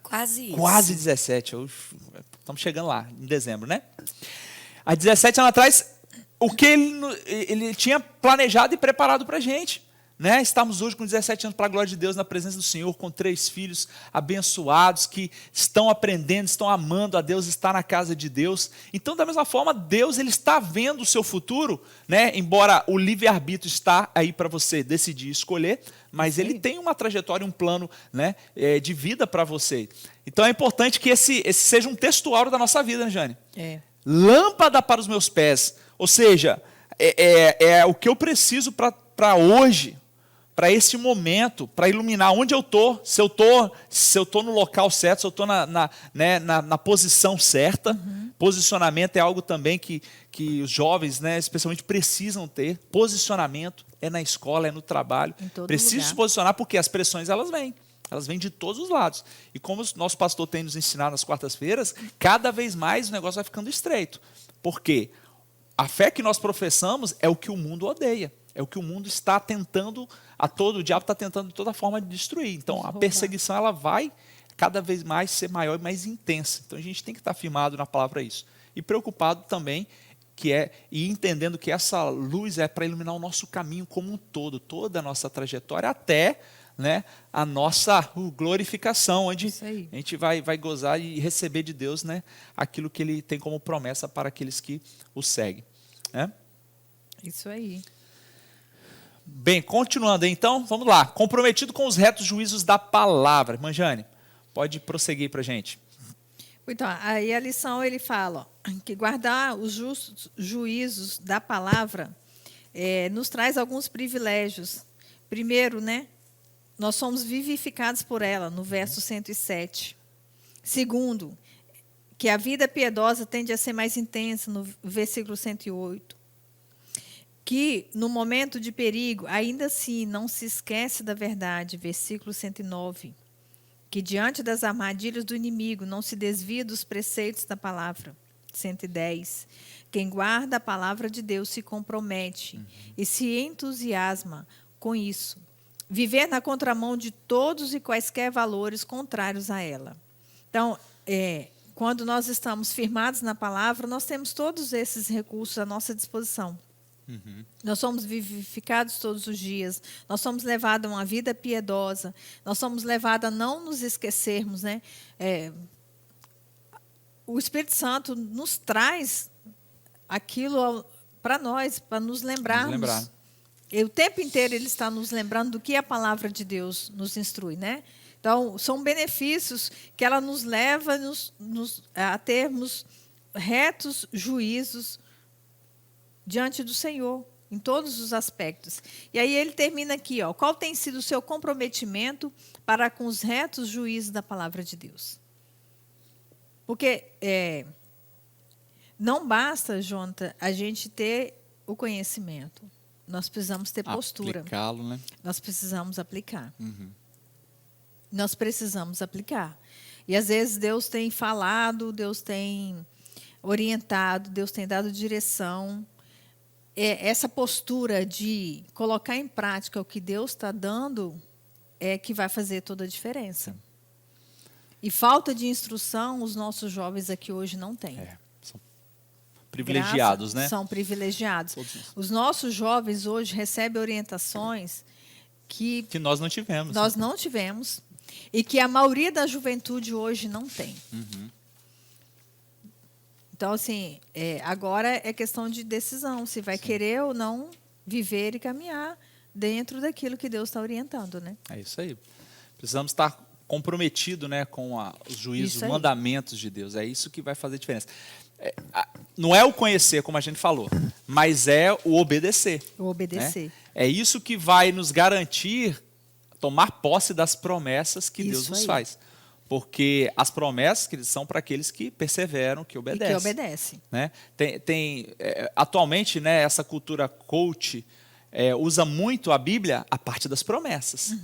Speaker 3: Quase isso.
Speaker 1: Quase 17. Estamos chegando lá, em dezembro, né? Há 17 anos atrás, o que ele tinha planejado e preparado para a gente. Né? Estamos hoje com 17 anos para a glória de Deus, na presença do Senhor, com 3 filhos abençoados, que estão aprendendo, estão amando a Deus, está na casa de Deus. Então, da mesma forma, Deus ele está vendo o seu futuro, né? Embora o livre-arbítrio está aí para você decidir escolher, mas Ele tem uma trajetória, um plano, né, de vida para você. Então, é importante que esse seja um textuário da nossa vida, né, Jane? Lâmpada para os meus pés, ou seja, é o que eu preciso para hoje, para esse momento, para iluminar onde eu estou, se eu estou no local certo, se eu estou na posição certa. Posicionamento é algo também que os jovens, né, especialmente, precisam ter. Posicionamento é na escola, é no trabalho. Preciso se posicionar porque as pressões elas vêm de todos os lados. E como o nosso pastor tem nos ensinado nas quartas-feiras, cada vez mais o negócio vai ficando estreito. Por quê? A fé que nós professamos é o que o mundo odeia. É o que o mundo está tentando, o diabo está tentando de toda forma de destruir. Então, a perseguição ela vai cada vez mais ser maior e mais intensa. Então, a gente tem que estar firmado na palavra para isso. E preocupado também, e entendendo que essa luz é para iluminar o nosso caminho como um todo, toda a nossa trajetória, até, né, a nossa glorificação, onde a gente vai gozar e receber de Deus, né, aquilo que Ele tem como promessa para aqueles que o seguem. Né?
Speaker 2: Isso aí.
Speaker 1: Bem, continuando então, vamos lá. Comprometido com os retos juízos da palavra. Manjane, pode prosseguir para a gente.
Speaker 2: Então, aí a lição ele fala ó, que guardar os justos juízos da palavra nos traz alguns privilégios. Primeiro, né, nós somos vivificados por ela, no verso 107. Segundo, que a vida piedosa tende a ser mais intensa, no versículo 108. Que, no momento de perigo, ainda assim não se esquece da verdade, versículo 109. Que, diante das armadilhas do inimigo, não se desvia dos preceitos da palavra, 110. Quem guarda a palavra de Deus se compromete e se entusiasma com isso. Viver na contramão de todos e quaisquer valores contrários a ela. Então, quando nós estamos firmados na palavra, nós temos todos esses recursos à nossa disposição. Nós somos vivificados todos os dias, nós somos levados a uma vida piedosa, nós somos levados a não nos esquecermos, né? O Espírito Santo nos traz aquilo para nós, para nos lembrarmos. E o tempo inteiro ele está nos lembrando do que a palavra de Deus nos instrui, né? Então, são benefícios que ela nos leva a termos retos juízos diante do Senhor, em todos os aspectos. E aí ele termina aqui, ó, qual tem sido o seu comprometimento para com os retos juízos da palavra de Deus? Porque não basta, Jonathan, a gente ter o conhecimento. Nós precisamos ter postura.
Speaker 1: Aplicá-lo, né?
Speaker 2: Nós precisamos aplicar. Nós precisamos aplicar. E às vezes Deus tem falado, Deus tem orientado, Deus tem dado direção. Essa postura de colocar em prática o que Deus está dando é que vai fazer toda a diferença. E falta de instrução, os nossos jovens aqui hoje não têm.
Speaker 1: São privilegiados, né?
Speaker 2: São privilegiados. Os nossos jovens hoje recebem orientações que
Speaker 1: nós não tivemos.
Speaker 2: Nós não tivemos e que a maioria da juventude hoje não tem. Então, assim, agora é questão de decisão, se vai querer ou não viver e caminhar dentro daquilo que Deus está orientando, né?
Speaker 1: É isso aí. Precisamos estar comprometidos, né, com os juízos, os mandamentos de Deus. É isso que vai fazer diferença. Não é o conhecer, como a gente falou, mas é o obedecer.
Speaker 2: O obedecer.
Speaker 1: Né? É isso que vai nos garantir tomar posse das promessas que Deus nos faz. Porque as promessas que são para aqueles que perseveram, que obedecem.
Speaker 2: E que obedecem.
Speaker 1: Né? Atualmente, né, essa cultura coach usa muito a Bíblia, a parte das promessas.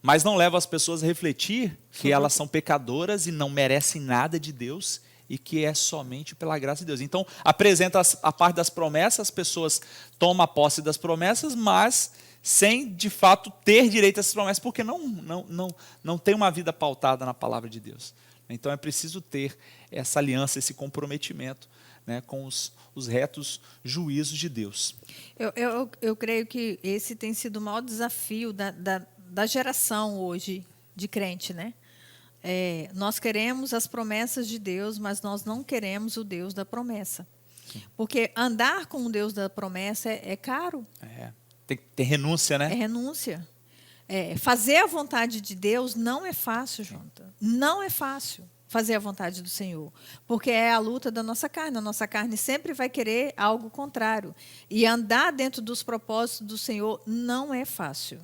Speaker 1: Mas não leva as pessoas a refletir que elas são pecadoras e não merecem nada de Deus e que é somente pela graça de Deus. Então, apresenta a parte das promessas, as pessoas tomam posse das promessas, mas sem, de fato, ter direito a essas promessas, porque não tem uma vida pautada na palavra de Deus. Então, é preciso ter essa aliança, esse comprometimento, né, com os retos juízos de Deus.
Speaker 2: Eu creio que esse tem sido o maior desafio da geração hoje de crente, né? Nós queremos as promessas de Deus, mas nós não queremos o Deus da promessa. Porque andar com o Deus da promessa é caro.
Speaker 1: Tem que ter renúncia, né?
Speaker 2: É renúncia. Fazer a vontade de Deus não é fácil, Jonathan. Não é fácil fazer a vontade do Senhor. Porque é a luta da nossa carne. A nossa carne sempre vai querer algo contrário. E andar dentro dos propósitos do Senhor não é fácil.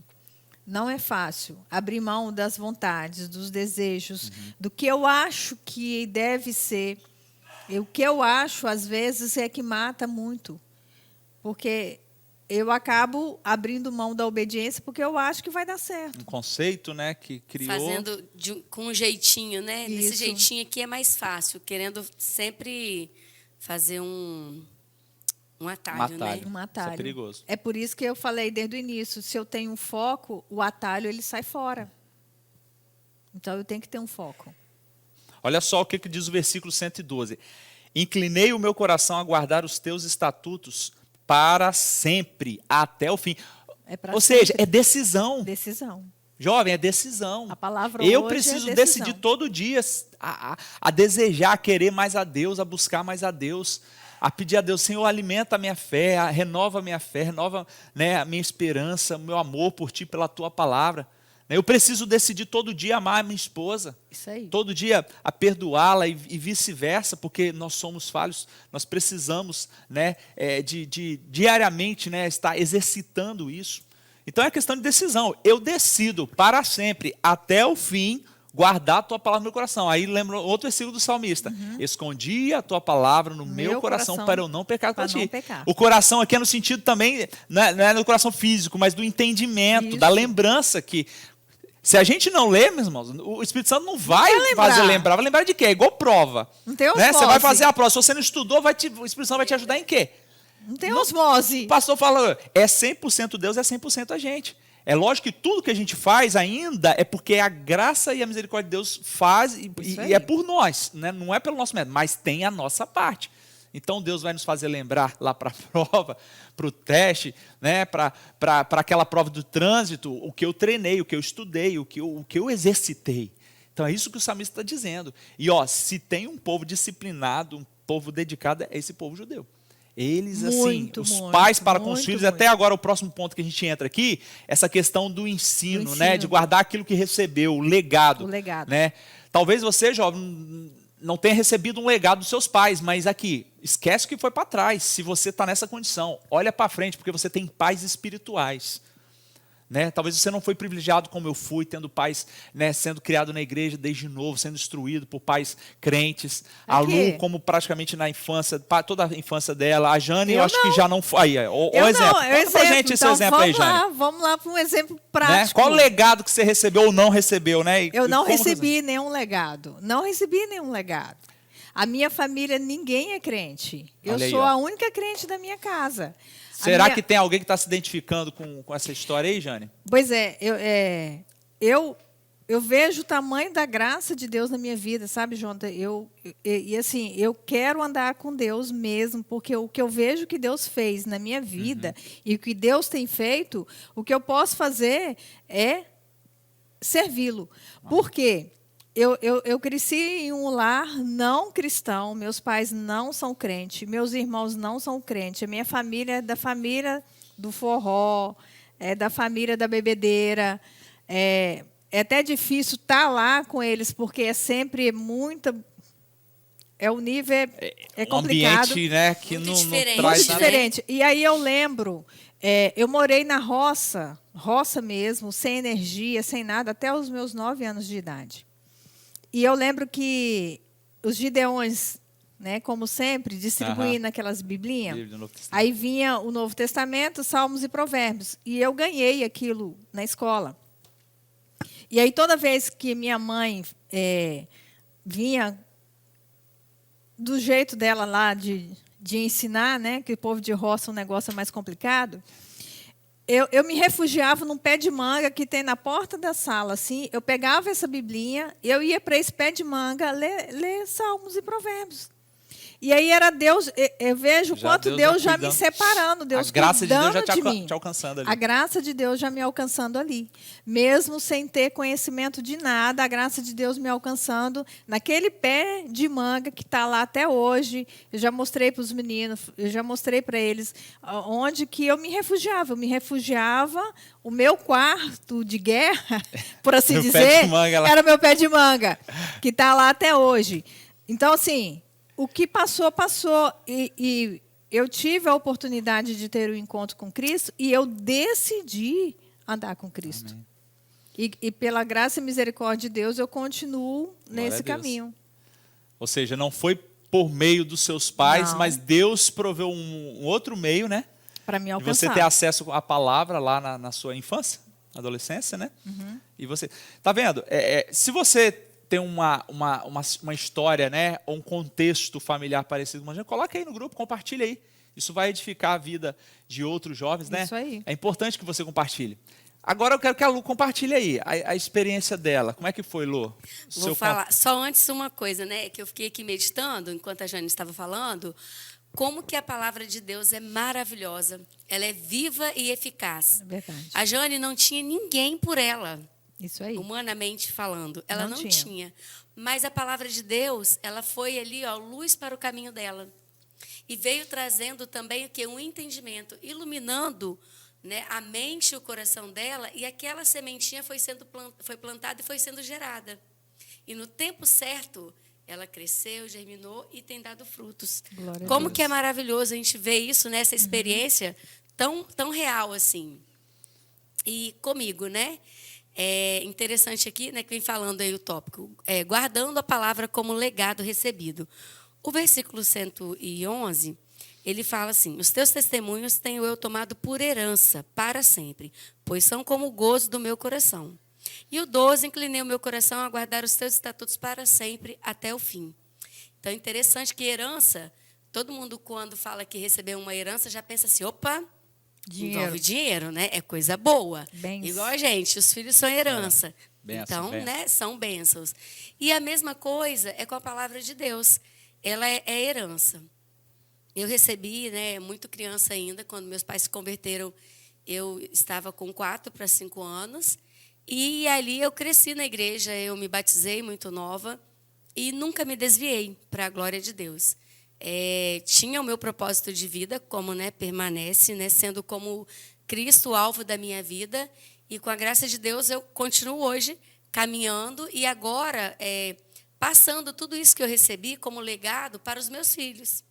Speaker 2: Não é fácil abrir mão das vontades, dos desejos, do que eu acho que deve ser. O que eu acho, às vezes, é que mata muito. Porque eu acabo abrindo mão da obediência porque eu acho que vai dar certo.
Speaker 1: Um conceito, né, que criou...
Speaker 3: Fazendo com um jeitinho, né?
Speaker 2: Isso.
Speaker 3: Desse jeitinho aqui é mais fácil, querendo sempre fazer um atalho, né?
Speaker 2: Um atalho.
Speaker 1: Isso é perigoso.
Speaker 2: É por isso que eu falei desde o início, se eu tenho um foco, o atalho ele sai fora. Então eu tenho que ter um foco.
Speaker 1: Olha só o que diz o versículo 112. Inclinei o meu coração a guardar os teus estatutos para sempre, até o fim. Ou seja, é decisão.
Speaker 2: Decisão.
Speaker 1: Jovem, é decisão.
Speaker 2: A palavra
Speaker 1: eu
Speaker 2: hoje
Speaker 1: preciso
Speaker 2: é
Speaker 1: decidir todo dia a desejar, a querer mais a Deus, a buscar mais a Deus. a pedir a Deus, Senhor, alimenta a minha fé, renova a minha fé, renova, né, a minha esperança, o meu amor por Ti, pela Tua palavra. Eu preciso decidir todo dia amar a minha esposa.
Speaker 2: Isso aí.
Speaker 1: Todo dia a perdoá-la e vice-versa, porque nós somos falhos, nós precisamos, né, diariamente, né, estar exercitando isso. Então é questão de decisão. Eu decido para sempre, até o fim, guardar a tua palavra no meu coração. Aí lembra outro versículo do salmista. Escondi a tua palavra no meu coração para eu não pecar contra ti. O coração aqui é no sentido também, não é no coração físico, mas do entendimento, da lembrança que... Se a gente não lê, meus irmãos, o Espírito Santo não vai fazer lembrar. Vai lembrar de quê? É igual prova.
Speaker 2: Não tem
Speaker 1: osmose. Né? Você vai fazer a prova. Se você não estudou, o Espírito Santo vai te ajudar em quê?
Speaker 2: Não tem osmose.
Speaker 1: O pastor fala, é 100% Deus, é 100% a gente. É lógico que tudo que a gente faz ainda é porque a graça e a misericórdia de Deus faz e é por nós. Né? Não é pelo nosso método, mas tem a nossa parte. Então Deus vai nos fazer lembrar lá para a prova, para o teste, né, para aquela prova do trânsito, o que eu treinei, o que eu estudei, o que eu exercitei. Então é isso que o salmista está dizendo. E se tem um povo disciplinado, um povo dedicado, é esse povo judeu. Eles, os pais para com os filhos, até agora o próximo ponto que a gente entra aqui, essa questão do ensino, né, de guardar aquilo que recebeu, o legado. Né? Talvez você, jovem, não tenha recebido um legado dos seus pais, mas aqui, esquece o que foi para trás. Se você está nessa condição, olha para frente, porque você tem pais espirituais. Né? Talvez você não foi privilegiado como eu fui, tendo pais, né, sendo criado na igreja desde novo, sendo instruído por pais crentes. A Lu, como praticamente na infância, toda a infância dela. A Jane, eu acho que já não foi. Aí, o exemplo. Conta pra gente esse exemplo aí, Jane.
Speaker 2: Vamos lá para um exemplo prático.
Speaker 1: Né? Qual o legado que você recebeu ou não recebeu? Né?
Speaker 2: Eu não recebi nenhum legado. Não recebi nenhum legado. A minha família, ninguém é crente. Eu sou a única crente da minha casa.
Speaker 1: Será que tem alguém que está se identificando com essa história aí, Jane?
Speaker 2: Pois é, eu vejo o tamanho da graça de Deus na minha vida, sabe, Jonathan? Assim, eu quero andar com Deus mesmo, porque o que eu vejo que Deus fez na minha vida e o que Deus tem feito, o que eu posso fazer é servi-lo. Por quê? Eu cresci em um lar não cristão, meus pais não são crentes, meus irmãos não são crentes, a minha família é da família do forró, é da família da bebedeira. É até difícil estar lá com eles, porque é sempre muita... o nível é complicado.
Speaker 1: Ambiente, né, que não
Speaker 3: diferente.
Speaker 1: Traz
Speaker 2: muito diferente. E aí eu lembro, eu morei na roça mesmo, sem energia, sem nada, até os meus 9 anos de idade. E eu lembro que os gideões, né, como sempre, distribuindo aquelas biblinhas. Aí vinha o Novo Testamento, Salmos e Provérbios. E eu ganhei aquilo na escola. E aí, toda vez que minha mãe vinha do jeito dela lá de ensinar, né, que o povo de roça é um negócio mais complicado, eu me refugiava num pé de manga que tem na porta da sala, assim. Eu pegava essa biblinha, eu ia para esse pé de manga ler Salmos e Provérbios. E aí era Deus, eu vejo o quanto Deus já me separando, Deus
Speaker 1: cuidando de mim. A graça de Deus já
Speaker 2: te
Speaker 1: alcançando ali.
Speaker 2: A graça de Deus já me alcançando ali. Mesmo sem ter conhecimento de nada, a graça de Deus me alcançando naquele pé de manga que está lá até hoje. Eu já mostrei para os meninos, eu já mostrei para eles onde que eu me refugiava. Eu me refugiava, o meu quarto de guerra, por assim dizer, era meu pé de manga, que está lá até hoje. Então, assim... O que passou, passou. E eu tive a oportunidade de ter um encontro com Cristo e eu decidi andar com Cristo. E pela graça e misericórdia de Deus, eu continuo nesse caminho.
Speaker 1: Ou seja, não foi por meio dos seus pais, mas Deus proveu um outro meio, né?
Speaker 2: Para me alcançar.
Speaker 1: E você ter acesso à palavra lá na sua infância, adolescência, né? E você... Tá vendo? Se você... tem uma história, né, ou um contexto familiar parecido com a gente, coloca aí no grupo, compartilha aí. Isso vai edificar a vida de outros jovens, né?
Speaker 2: Isso aí.
Speaker 1: É importante que você compartilhe. Agora eu quero que a Lu compartilhe aí a experiência dela. Como é que foi, Lu?
Speaker 3: Vou falar. Só antes uma coisa, né, que eu fiquei aqui meditando, enquanto a Jane estava falando, como que a palavra de Deus é maravilhosa. Ela é viva e eficaz.
Speaker 2: É verdade.
Speaker 3: A Jane não tinha ninguém por ela.
Speaker 2: Isso aí.
Speaker 3: Humanamente falando, ela não tinha. Mas a palavra de Deus, ela foi ali, luz para o caminho dela. E veio trazendo também o que? Um entendimento, iluminando, né, a mente e o coração dela, e aquela sementinha foi plantada e foi sendo gerada. E no tempo certo, ela cresceu, germinou e tem dado frutos.
Speaker 2: Glória a
Speaker 3: Como
Speaker 2: Deus.
Speaker 3: que é maravilhoso a gente ver isso, nessa experiência tão real assim. E comigo, né? É interessante aqui, né, que vem falando aí o tópico, guardando a palavra como legado recebido. O versículo 111, ele fala assim: os teus testemunhos tenho eu tomado por herança para sempre, pois são como o gozo do meu coração. E o 12, inclinei o meu coração a guardar os teus estatutos para sempre, até o fim. Então, é interessante que herança, todo mundo quando fala que recebeu uma herança, já pensa assim, opa, envolve dinheiro, né? É coisa boa.
Speaker 2: Bens.
Speaker 3: Igual a gente, os filhos são herança.
Speaker 1: Bênção,
Speaker 3: Então,
Speaker 1: bênção.
Speaker 3: né, são bênçãos. E a mesma coisa é com a palavra de Deus. Ela é herança. Eu recebi, né, muito criança ainda, quando meus pais se converteram, eu estava com 4 para 5 anos. E ali eu cresci na igreja, eu me batizei muito nova e nunca me desviei, para a glória de Deus. Tinha o meu propósito de vida, como, né, permanece, né, sendo como Cristo o alvo da minha vida. E com a graça de Deus eu continuo hoje caminhando e agora passando tudo isso que eu recebi como legado para os meus filhos.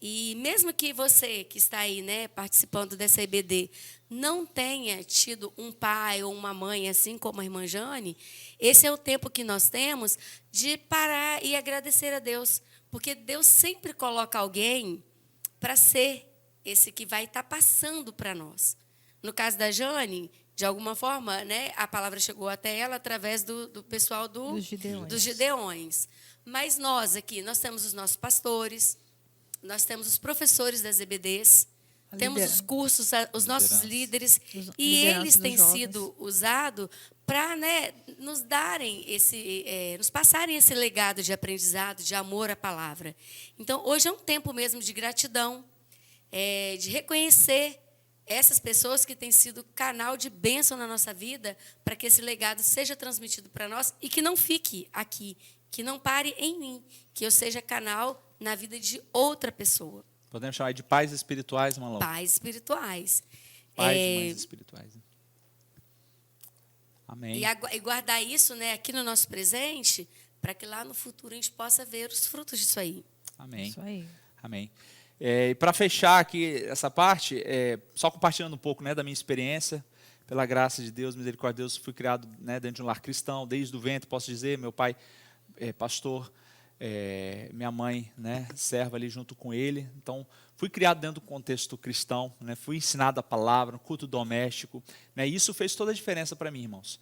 Speaker 3: E mesmo que você que está aí, né, participando dessa EBD, não tenha tido um pai ou uma mãe, assim como a irmã Jane, esse é o tempo que nós temos de parar e agradecer a Deus. Porque Deus sempre coloca alguém para ser esse que vai estar passando para nós. No caso da Jane, de alguma forma, né, a palavra chegou até ela através do pessoal dos Gideões. Mas nós aqui, nós temos os nossos pastores, nós temos os professores das EBDs, temos os cursos, os nossos líderes, e eles têm sido usados para, né, nos darem nos passarem esse legado de aprendizado, de amor à palavra. Então, hoje é um tempo mesmo de gratidão, de reconhecer essas pessoas que têm sido canal de bênção na nossa vida, para que esse legado seja transmitido para nós e que não fique aqui, que não pare em mim, que eu seja canal na vida de outra pessoa.
Speaker 1: Podemos chamar de pais espirituais, Malão?
Speaker 3: Pais espirituais.
Speaker 1: Pais e mães espirituais. Amém.
Speaker 3: E guardar isso, né, aqui no nosso presente, para que lá no futuro a gente possa ver os frutos disso aí.
Speaker 1: Amém.
Speaker 2: Isso aí.
Speaker 1: Amém. E para fechar aqui essa parte, só compartilhando um pouco, né, da minha experiência, pela graça de Deus, misericórdia de Deus, fui criado, né, dentro de um lar cristão, desde o ventre, posso dizer, meu pai é pastor, minha mãe, né, serva ali junto com ele. Então, fui criado dentro do contexto cristão, né, fui ensinado a palavra, no culto doméstico, né, e isso fez toda a diferença para mim, irmãos.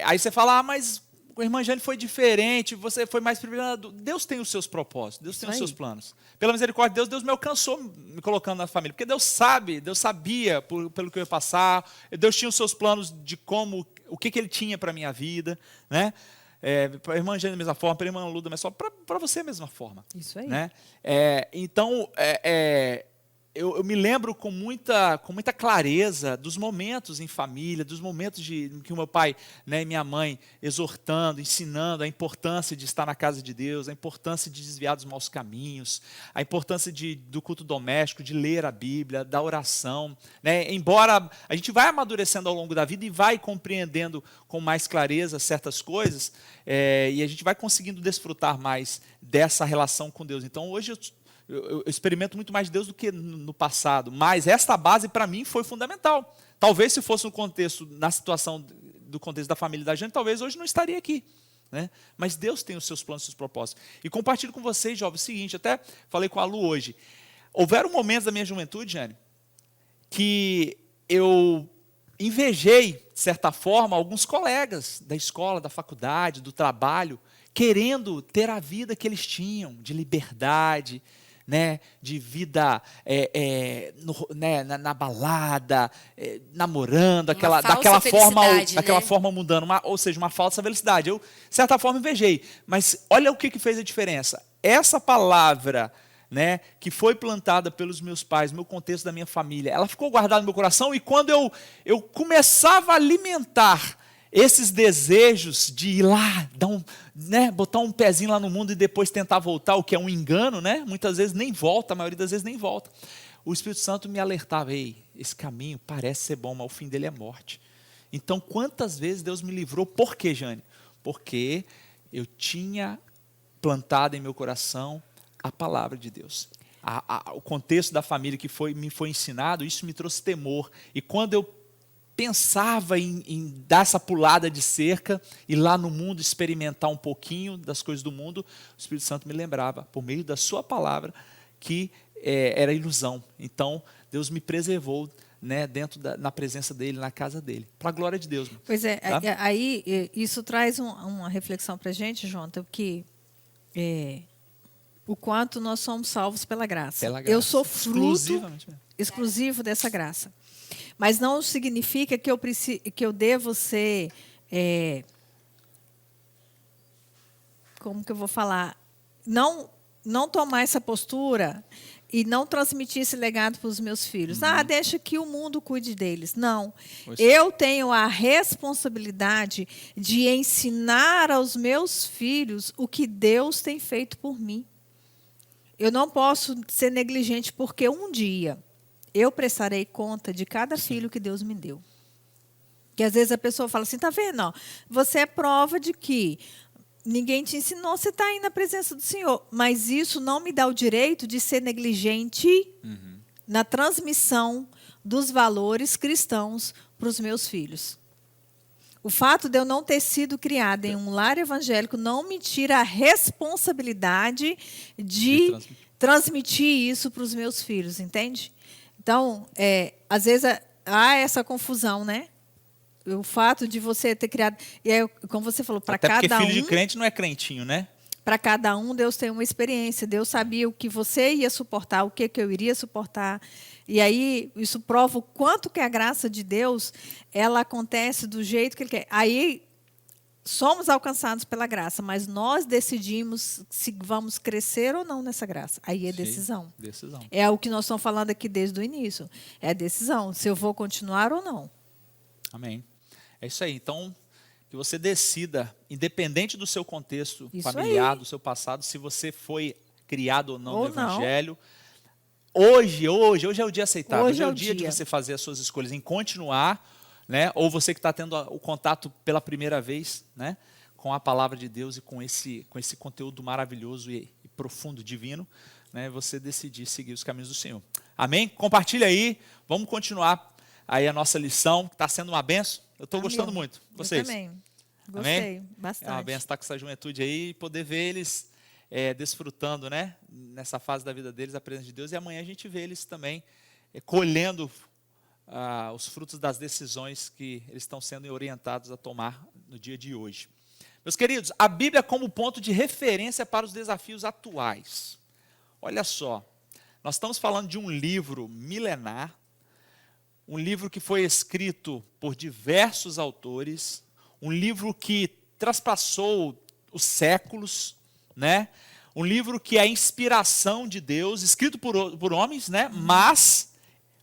Speaker 1: Aí você fala, mas o irmão Jane foi diferente, você foi mais privilegiado. Deus tem os seus propósitos, Deus tem os seus planos. Pela misericórdia de Deus, Deus me alcançou me colocando na família, porque Deus sabia pelo que eu ia passar, Deus tinha os seus planos de o que Ele tinha para a minha vida, né? Para a irmã Jane da mesma forma, para a irmã Luda, mas só para você da mesma forma.
Speaker 2: Isso aí.
Speaker 1: Né? Então, eu me lembro com muita clareza dos momentos em família, dos momentos que o meu pai, né, e minha mãe exortando, ensinando a importância de estar na casa de Deus, a importância de desviar dos maus caminhos, a importância do culto doméstico, de ler a Bíblia, da oração. Né? Embora a gente vai amadurecendo ao longo da vida e vai compreendendo com mais clareza certas coisas, e a gente vai conseguindo desfrutar mais dessa relação com Deus. Então, hoje eu experimento muito mais de Deus do que no passado, mas esta base para mim foi fundamental. Talvez se fosse na situação do contexto da família da gente, talvez hoje não estaria aqui. Né? Mas Deus tem os seus planos, os seus propósitos. E compartilho com vocês, jovens, o seguinte, até falei com a Lu hoje. Houveram momentos da minha juventude, Jane, que eu invejei, de certa forma, alguns colegas da escola, da faculdade, do trabalho, querendo ter a vida que eles tinham, de liberdade, né, de vida na balada, namorando, daquela forma mundana, ou seja, uma falsa felicidade. Eu, de certa forma, invejei. Mas olha o que fez a diferença. Essa palavra, né, que foi plantada pelos meus pais, no meu contexto da minha família, ela ficou guardada no meu coração, e quando eu começava a alimentar esses desejos de ir lá, botar um pezinho lá no mundo e depois tentar voltar, o que é um engano, né? Muitas vezes nem volta, a maioria das vezes nem volta. O Espírito Santo me alertava, ei, esse caminho parece ser bom, mas o fim dele é morte. Então, quantas vezes Deus me livrou? Por quê, Jane? Porque eu tinha plantado em meu coração a palavra de Deus. O contexto da família que me foi ensinado, isso me trouxe temor. E quando eu pensava em dar essa pulada de cerca, e lá no mundo experimentar um pouquinho das coisas do mundo, o Espírito Santo me lembrava, por meio da sua palavra, que era ilusão. Então, Deus me preservou, né, na presença dele, na casa dele, para a glória de Deus.
Speaker 2: Pois é,
Speaker 1: tá?
Speaker 2: aí isso traz uma reflexão para a gente, Jonathan, que o quanto nós somos salvos pela graça. Eu sou fruto exclusivo dessa graça. Mas não significa que eu devo ser, como que eu vou falar, não tomar essa postura e não transmitir esse legado para os meus filhos. Deixa que o mundo cuide deles. Não. Eu tenho a responsabilidade de ensinar aos meus filhos o que Deus tem feito por mim. Eu não posso ser negligente, porque um dia eu prestarei conta de cada filho que Deus me deu. Que às vezes a pessoa fala assim, tá vendo? Ó, você é prova de que ninguém te ensinou, você está aí na presença do Senhor. Mas isso não me dá o direito de ser negligente na transmissão dos valores cristãos para os meus filhos. O fato de eu não ter sido criada em um lar evangélico não me tira a responsabilidade de transmitir isso para os meus filhos, entende? Então, às vezes há essa confusão, né? O fato de você ter criado... E aí, como você falou, para cada um...
Speaker 1: Até porque filho de crente não é crentinho, né?
Speaker 2: Para cada um, Deus tem uma experiência. Deus sabia o que você ia suportar, o que eu iria suportar. E aí, isso prova o quanto que a graça de Deus, ela acontece do jeito que Ele quer. Aí, somos alcançados pela graça, mas nós decidimos se vamos crescer ou não nessa graça. Aí é decisão.
Speaker 1: Decisão.
Speaker 2: É o que nós estamos falando aqui desde o início. É decisão, se eu vou continuar ou não.
Speaker 1: Amém. É isso aí. Então, que você decida, independente do seu contexto familiar, do seu passado, se você foi criado ou não no Evangelho. Hoje é o dia aceitável. Hoje é o dia de você fazer as suas escolhas em continuar, né? Ou você que está tendo o contato pela primeira vez, né, com a palavra de Deus e com esse conteúdo maravilhoso e profundo, divino, né, você decidir seguir os caminhos do Senhor. Amém? Compartilha aí. Vamos continuar aí a nossa lição, que está sendo uma benção. Eu estou gostando muito. Vocês?
Speaker 2: Eu também. Gostei,
Speaker 1: amém?
Speaker 2: Bastante.
Speaker 1: É uma benção estar com essa juventude aí e poder ver eles desfrutando, né, nessa fase da vida deles, a presença de Deus. E amanhã a gente vê eles também colhendo os frutos das decisões que eles estão sendo orientados a tomar no dia de hoje. Meus queridos, a Bíblia como ponto de referência para os desafios atuais. Olha só, nós estamos falando de um livro milenar, um livro que foi escrito por diversos autores, um livro que traspassou os séculos, né? Um livro que é a inspiração de Deus, escrito por homens, né? Mas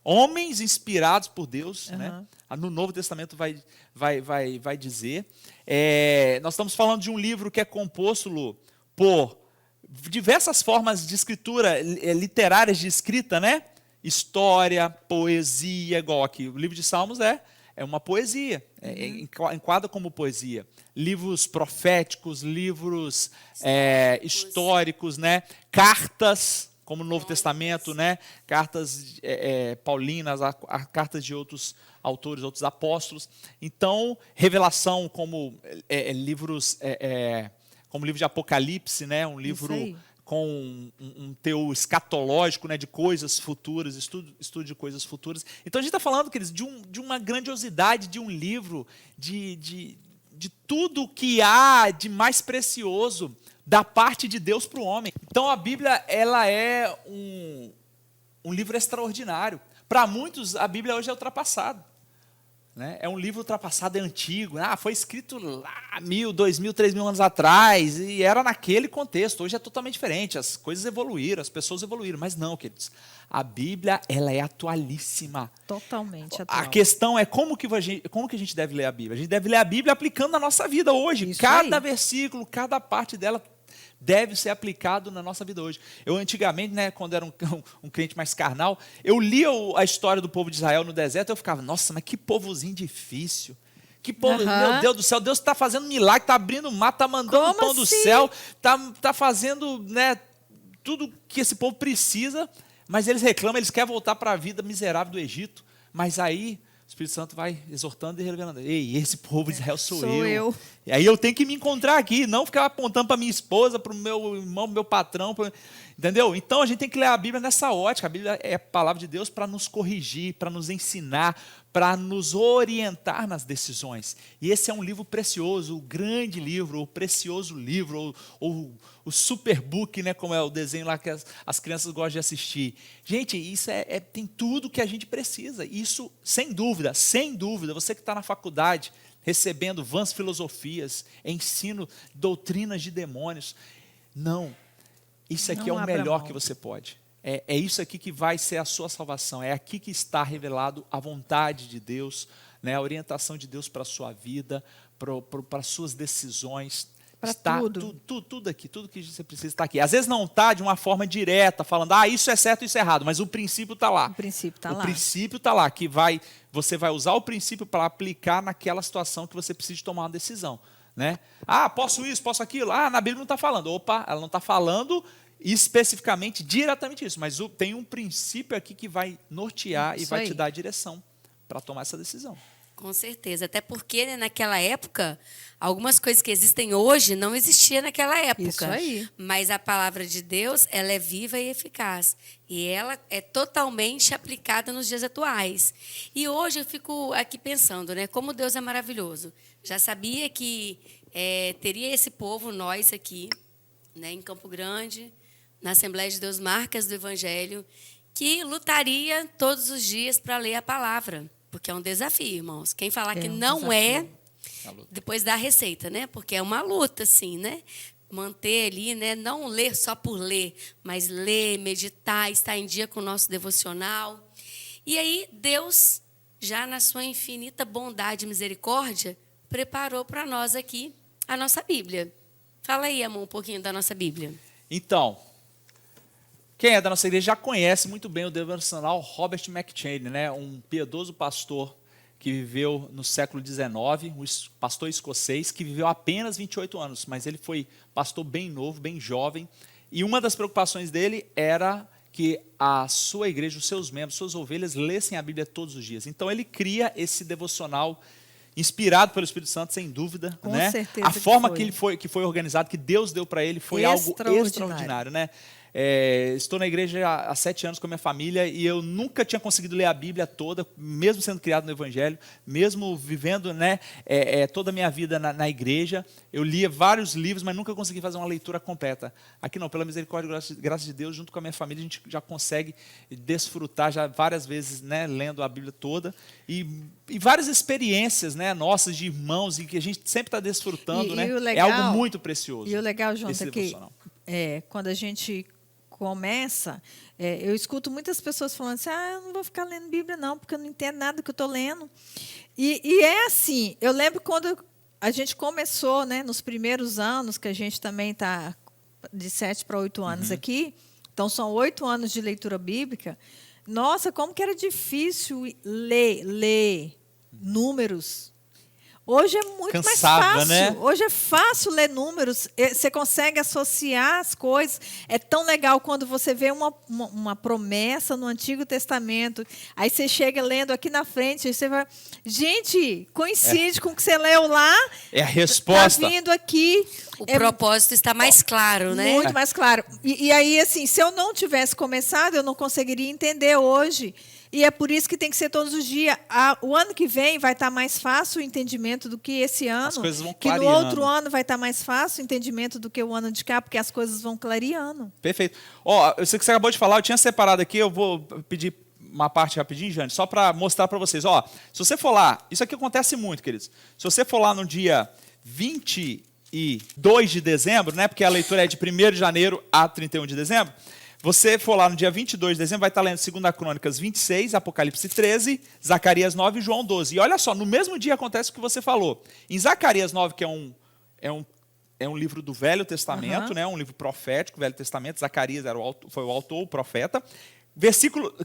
Speaker 1: homens inspirados por Deus, né? No Novo Testamento vai dizer. Nós estamos falando de um livro que é composto, Lu, por diversas formas de escritura, literárias de escrita, né? História, poesia, igual aqui. O livro de Salmos é uma poesia, enquadra como poesia. Livros proféticos, livros históricos, né? Cartas, como no Novo Testamento, né? Cartas paulinas, cartas de outros autores, outros apóstolos. Então, revelação como livros, como o livro de Apocalipse, né? Um livro com um teor escatológico, né, de coisas futuras, estudo de coisas futuras. Então a gente está falando, queridos, de uma grandiosidade de um livro, de tudo que há de mais precioso da parte de Deus para o homem. Então a Bíblia, ela é um livro extraordinário. Para muitos, a Bíblia hoje é ultrapassada. né? É um livro ultrapassado, é antigo. Foi escrito lá 1.000, 2.000, 3.000 anos atrás e era naquele contexto. Hoje é totalmente diferente, as coisas evoluíram, as pessoas evoluíram. Mas não, queridos, a Bíblia ela é atualíssima.
Speaker 2: Totalmente atual.
Speaker 1: A questão é como que a gente deve ler a Bíblia. A gente deve ler a Bíblia aplicando na nossa vida hoje.
Speaker 2: Isso
Speaker 1: cada
Speaker 2: aí.
Speaker 1: versículo, cada parte dela deve ser aplicado na nossa vida hoje. Eu antigamente, né, quando era um crente mais carnal, eu lia a história do povo de Israel no deserto, eu ficava, nossa, mas que povozinho difícil. Que povo, meu Deus do céu, Deus está fazendo milagre, está abrindo o mar, está mandando o pão do céu, está fazendo, né, tudo que esse povo precisa, mas eles reclamam, eles querem voltar para a vida miserável do Egito. Mas aí o Espírito Santo vai exortando e revelando. Ei, esse povo de Israel sou eu. E aí eu tenho que me encontrar aqui, não ficar apontando para minha esposa, para o meu irmão, para o meu patrão. Entendeu? Então a gente tem que ler a Bíblia nessa ótica. A Bíblia é a palavra de Deus para nos corrigir, para nos ensinar, para nos orientar nas decisões. E esse é um livro precioso, o grande livro, o precioso livro, ou o superbook, né, como é o desenho lá que as crianças gostam de assistir. Gente, isso tem tudo que a gente precisa. Isso, sem dúvida, você que está na faculdade, recebendo vãs filosofias, ensino, doutrinas de demônios. Não, isso aqui é o melhor que você pode. É isso aqui que vai ser a sua salvação. É aqui que está revelado a vontade de Deus, né, a orientação de Deus para a sua vida, para as suas decisões. Está tudo aqui, tudo que você precisa está aqui. Às vezes não está de uma forma direta, falando, isso é certo, isso é errado, mas o princípio está lá.
Speaker 2: O princípio está lá.
Speaker 1: O princípio está lá, que você vai usar o princípio para aplicar naquela situação que você precisa tomar uma decisão. Né? Posso isso, posso aquilo. Na Bíblia não está falando. Opa, ela não está falando especificamente, diretamente isso, mas tem um princípio aqui que vai nortear e vai te dar a direção para tomar essa decisão.
Speaker 3: Com certeza, até porque, né, naquela época, algumas coisas que existem hoje não existiam naquela época.
Speaker 2: Isso aí.
Speaker 3: Mas a palavra de Deus, ela é viva e eficaz. E ela é totalmente aplicada nos dias atuais. E hoje eu fico aqui pensando, né, como Deus é maravilhoso. Já sabia que teria esse povo, nós aqui, né, em Campo Grande, na Assembleia de Deus Marcas do Evangelho, que lutaria todos os dias para ler a palavra. Porque é um desafio, irmãos. Quem falar que não depois dá a receita, né? Porque é uma luta, assim, né? Manter ali, né? Não ler só por ler, mas ler, meditar, estar em dia com o nosso devocional. E aí, Deus, já na sua infinita bondade e misericórdia, preparou para nós aqui a nossa Bíblia. Fala aí, amor, um pouquinho da nossa Bíblia.
Speaker 1: Então, quem é da nossa igreja já conhece muito bem o devocional Robert McCheyne, né? Um piedoso pastor que viveu no século XIX, um pastor escocês que viveu apenas 28 anos, mas ele foi pastor bem novo, bem jovem, e uma das preocupações dele era que a sua igreja, os seus membros, suas ovelhas, lessem a Bíblia todos os dias. Então ele cria esse devocional inspirado pelo Espírito Santo, sem dúvida.
Speaker 2: Com
Speaker 1: né?
Speaker 2: certeza
Speaker 1: a forma que foi organizado, que Deus deu para ele, foi algo extraordinário. Né? Estou na igreja há 7 anos com a minha família e eu nunca tinha conseguido ler a Bíblia toda, mesmo sendo criado no Evangelho, mesmo vivendo, né, toda a minha vida na igreja. Eu lia vários livros, mas nunca consegui fazer uma leitura completa. Aqui não, pela misericórdia e graça de Deus, junto com a minha família, a gente já consegue desfrutar já várias vezes, né, lendo a Bíblia toda. E várias experiências, né, nossas de irmãos, e que a gente sempre está desfrutando. Né? É algo muito precioso.
Speaker 2: E o legal, João, é que quando a gente começa, eu escuto muitas pessoas falando assim, eu não vou ficar lendo Bíblia não, porque eu não entendo nada do que eu estou lendo. E é assim, eu lembro quando a gente começou, né, nos primeiros anos, que a gente também está de 7 para 8 anos aqui, então são 8 anos de leitura bíblica. Nossa, como que era difícil ler números. Hoje é muito mais fácil. Né? Hoje é fácil ler números. Você consegue associar as coisas. É tão legal quando você vê uma promessa no Antigo Testamento. Aí você chega lendo aqui na frente. E você vai... Gente, coincide com o que você leu lá.
Speaker 1: É a resposta.
Speaker 2: Está vindo aqui.
Speaker 3: O propósito está mais claro, né?
Speaker 2: Muito mais claro. E aí, assim, se eu não tivesse começado, eu não conseguiria entender hoje. E é por isso que tem que ser todos os dias. O ano que vem vai estar mais fácil o entendimento do que esse ano.
Speaker 1: As coisas vão
Speaker 2: que
Speaker 1: clareando.
Speaker 2: No outro ano vai estar mais fácil o entendimento do que o ano de cá, porque as coisas vão clareando.
Speaker 1: Perfeito. Eu sei que você acabou de falar, eu tinha separado aqui, eu vou pedir uma parte rapidinho, Jane, só para mostrar para vocês. Ó, se você for lá, isso aqui acontece muito, queridos. Se você for lá no dia 22 de dezembro, né, porque a leitura é de 1º de janeiro a 31 de dezembro, você for lá no dia 22 de dezembro, vai estar lendo 2 Crônicas 26, Apocalipse 13, Zacarias 9 e João 12. E olha só, no mesmo dia acontece o que você falou. Em Zacarias 9, que é um livro do Velho Testamento, né, um livro profético, Velho Testamento, Zacarias foi o autor, o profeta.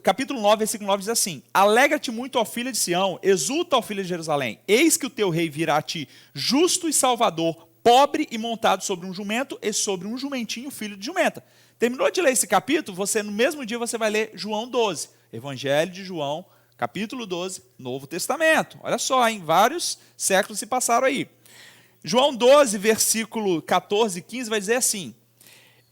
Speaker 1: Capítulo 9, versículo 9 diz assim: Alegra-te muito, ó filha de Sião, exulta, ó filha de Jerusalém. Eis que o teu rei virá a ti, justo e salvador, pobre e montado sobre um jumento e sobre um jumentinho, filho de jumenta. Terminou de ler esse capítulo, no mesmo dia você vai ler João 12. Evangelho de João, capítulo 12, Novo Testamento. Olha só, hein? Vários séculos se passaram aí. João 12, versículo 14 e 15 vai dizer assim: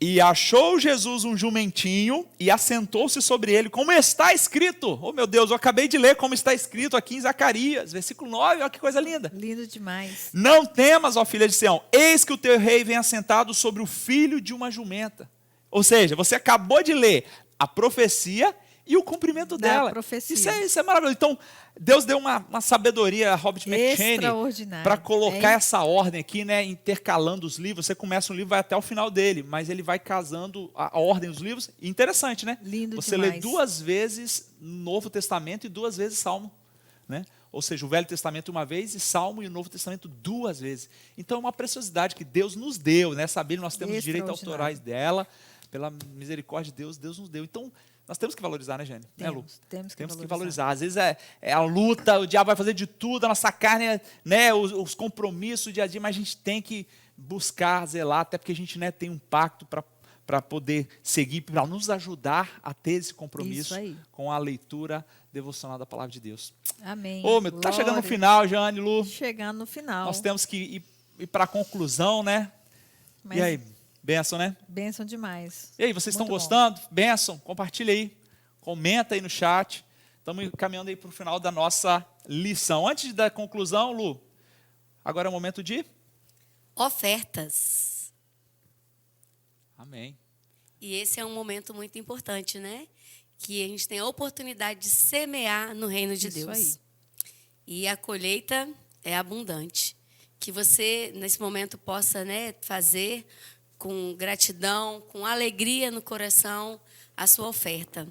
Speaker 1: E achou Jesus um jumentinho e assentou-se sobre ele, como está escrito. Oh, meu Deus, eu acabei de ler como está escrito aqui em Zacarias, versículo 9, olha que coisa linda.
Speaker 2: Lindo demais.
Speaker 1: Não temas, ó filha de Sião, eis que o teu rei vem assentado sobre o filho de uma jumenta. Ou seja, você acabou de ler a profecia e o cumprimento dela.
Speaker 2: Profecia.
Speaker 1: Isso é maravilhoso. Então, Deus deu uma sabedoria a Robert McCheyne para colocar essa ordem aqui, né, intercalando os livros. Você começa um livro, vai até o final dele, mas ele vai casando a ordem dos livros. E interessante, né?
Speaker 2: Lindo
Speaker 1: você
Speaker 2: demais.
Speaker 1: lê 2 vezes Novo Testamento e 2 vezes Salmo, né? Ou seja, o Velho Testamento uma vez e Salmo e o Novo Testamento 2 vezes. Então, é uma preciosidade que Deus nos deu, né? Saber, nós temos direitos autorais dela, pela misericórdia de Deus, Deus nos deu. Então, nós temos que valorizar, né, Jane?
Speaker 2: Temos
Speaker 1: que valorizar. Às vezes é a luta, o diabo vai fazer de tudo, a nossa carne, né, os compromissos do dia a dia, mas a gente tem que buscar, zelar, até porque a gente, né, tem um pacto para poder seguir, para nos ajudar a ter esse compromisso com a leitura devocional da palavra de Deus.
Speaker 2: Amém.
Speaker 1: Tá chegando no final, Jane, Lu.
Speaker 2: Chegando no final.
Speaker 1: Nós temos que ir para a conclusão, né? E aí? Bênção, né?
Speaker 2: Bênção demais.
Speaker 1: E aí, vocês estão gostando? Bênção? Compartilha aí. Comenta aí no chat. Estamos caminhando aí para o final da nossa lição. Antes da conclusão, Lu, agora é o momento de...
Speaker 3: ofertas.
Speaker 1: Amém.
Speaker 3: E esse é um momento muito importante, né? Que a gente tem a oportunidade de semear no reino de Deus.
Speaker 2: Aí.
Speaker 3: E a colheita é abundante. Que você, nesse momento, possa, né, fazer com gratidão, com alegria no coração, a sua oferta.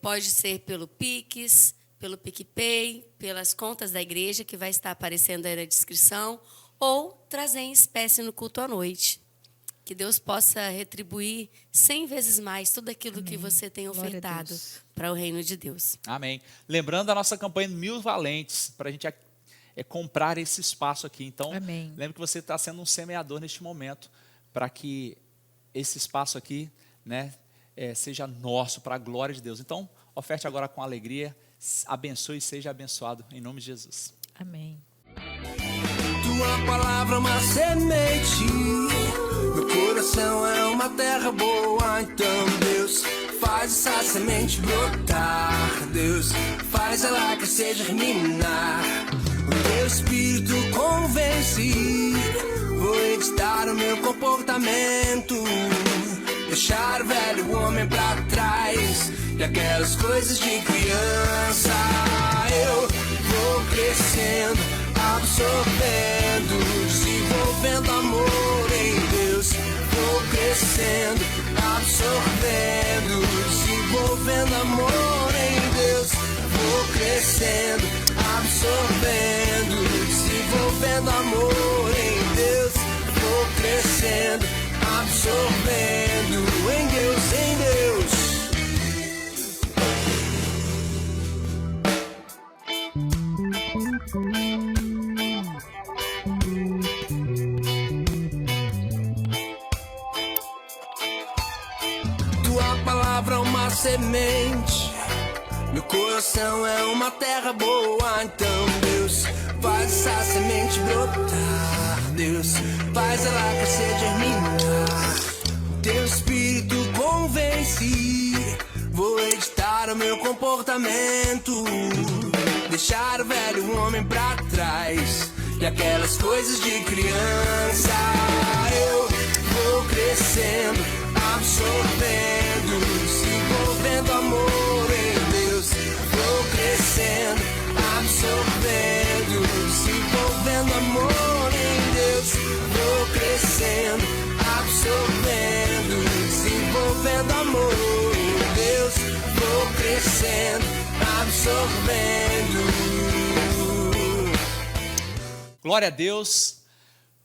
Speaker 3: Pode ser pelo Pix, pelo PicPay, pelas contas da igreja, que vai estar aparecendo aí na descrição, ou trazer em espécie no culto à noite. Que Deus possa retribuir 100 vezes mais tudo aquilo que você tem ofertado para o reino de Deus.
Speaker 1: Amém. Lembrando a nossa campanha 1000 valentes, para a gente comprar esse espaço aqui. Então, lembre que você está sendo um semeador neste momento, para que esse espaço aqui, né, seja nosso, para a glória de Deus. Então, oferte agora com alegria, abençoe e seja abençoado, em nome de Jesus.
Speaker 2: Amém.
Speaker 4: Tua palavra é uma semente, meu coração é uma terra boa. Então, Deus, faz essa semente brotar. Deus, faz ela crescer, germinar. O teu espírito convence. Vou editar o meu comportamento, deixar o velho homem pra trás e aquelas coisas de criança. Eu vou crescendo, absorvendo, desenvolvendo amor em Deus. Vou crescendo, absorvendo, desenvolvendo amor em Deus. Vou crescendo, absorvendo, desenvolvendo amor em Deus. Vou crescendo, absorvendo em Deus, em Deus. Tua palavra é uma semente, meu coração é uma terra boa. Então, Deus, faz essa semente brotar. Deus, faz ela crescer, germinar. Teu espírito convence. Vou editar o meu comportamento, deixar o velho homem pra trás e aquelas coisas de criança. Eu vou crescendo, absorvendo, desenvolvendo amor em Deus.
Speaker 1: Glória a Deus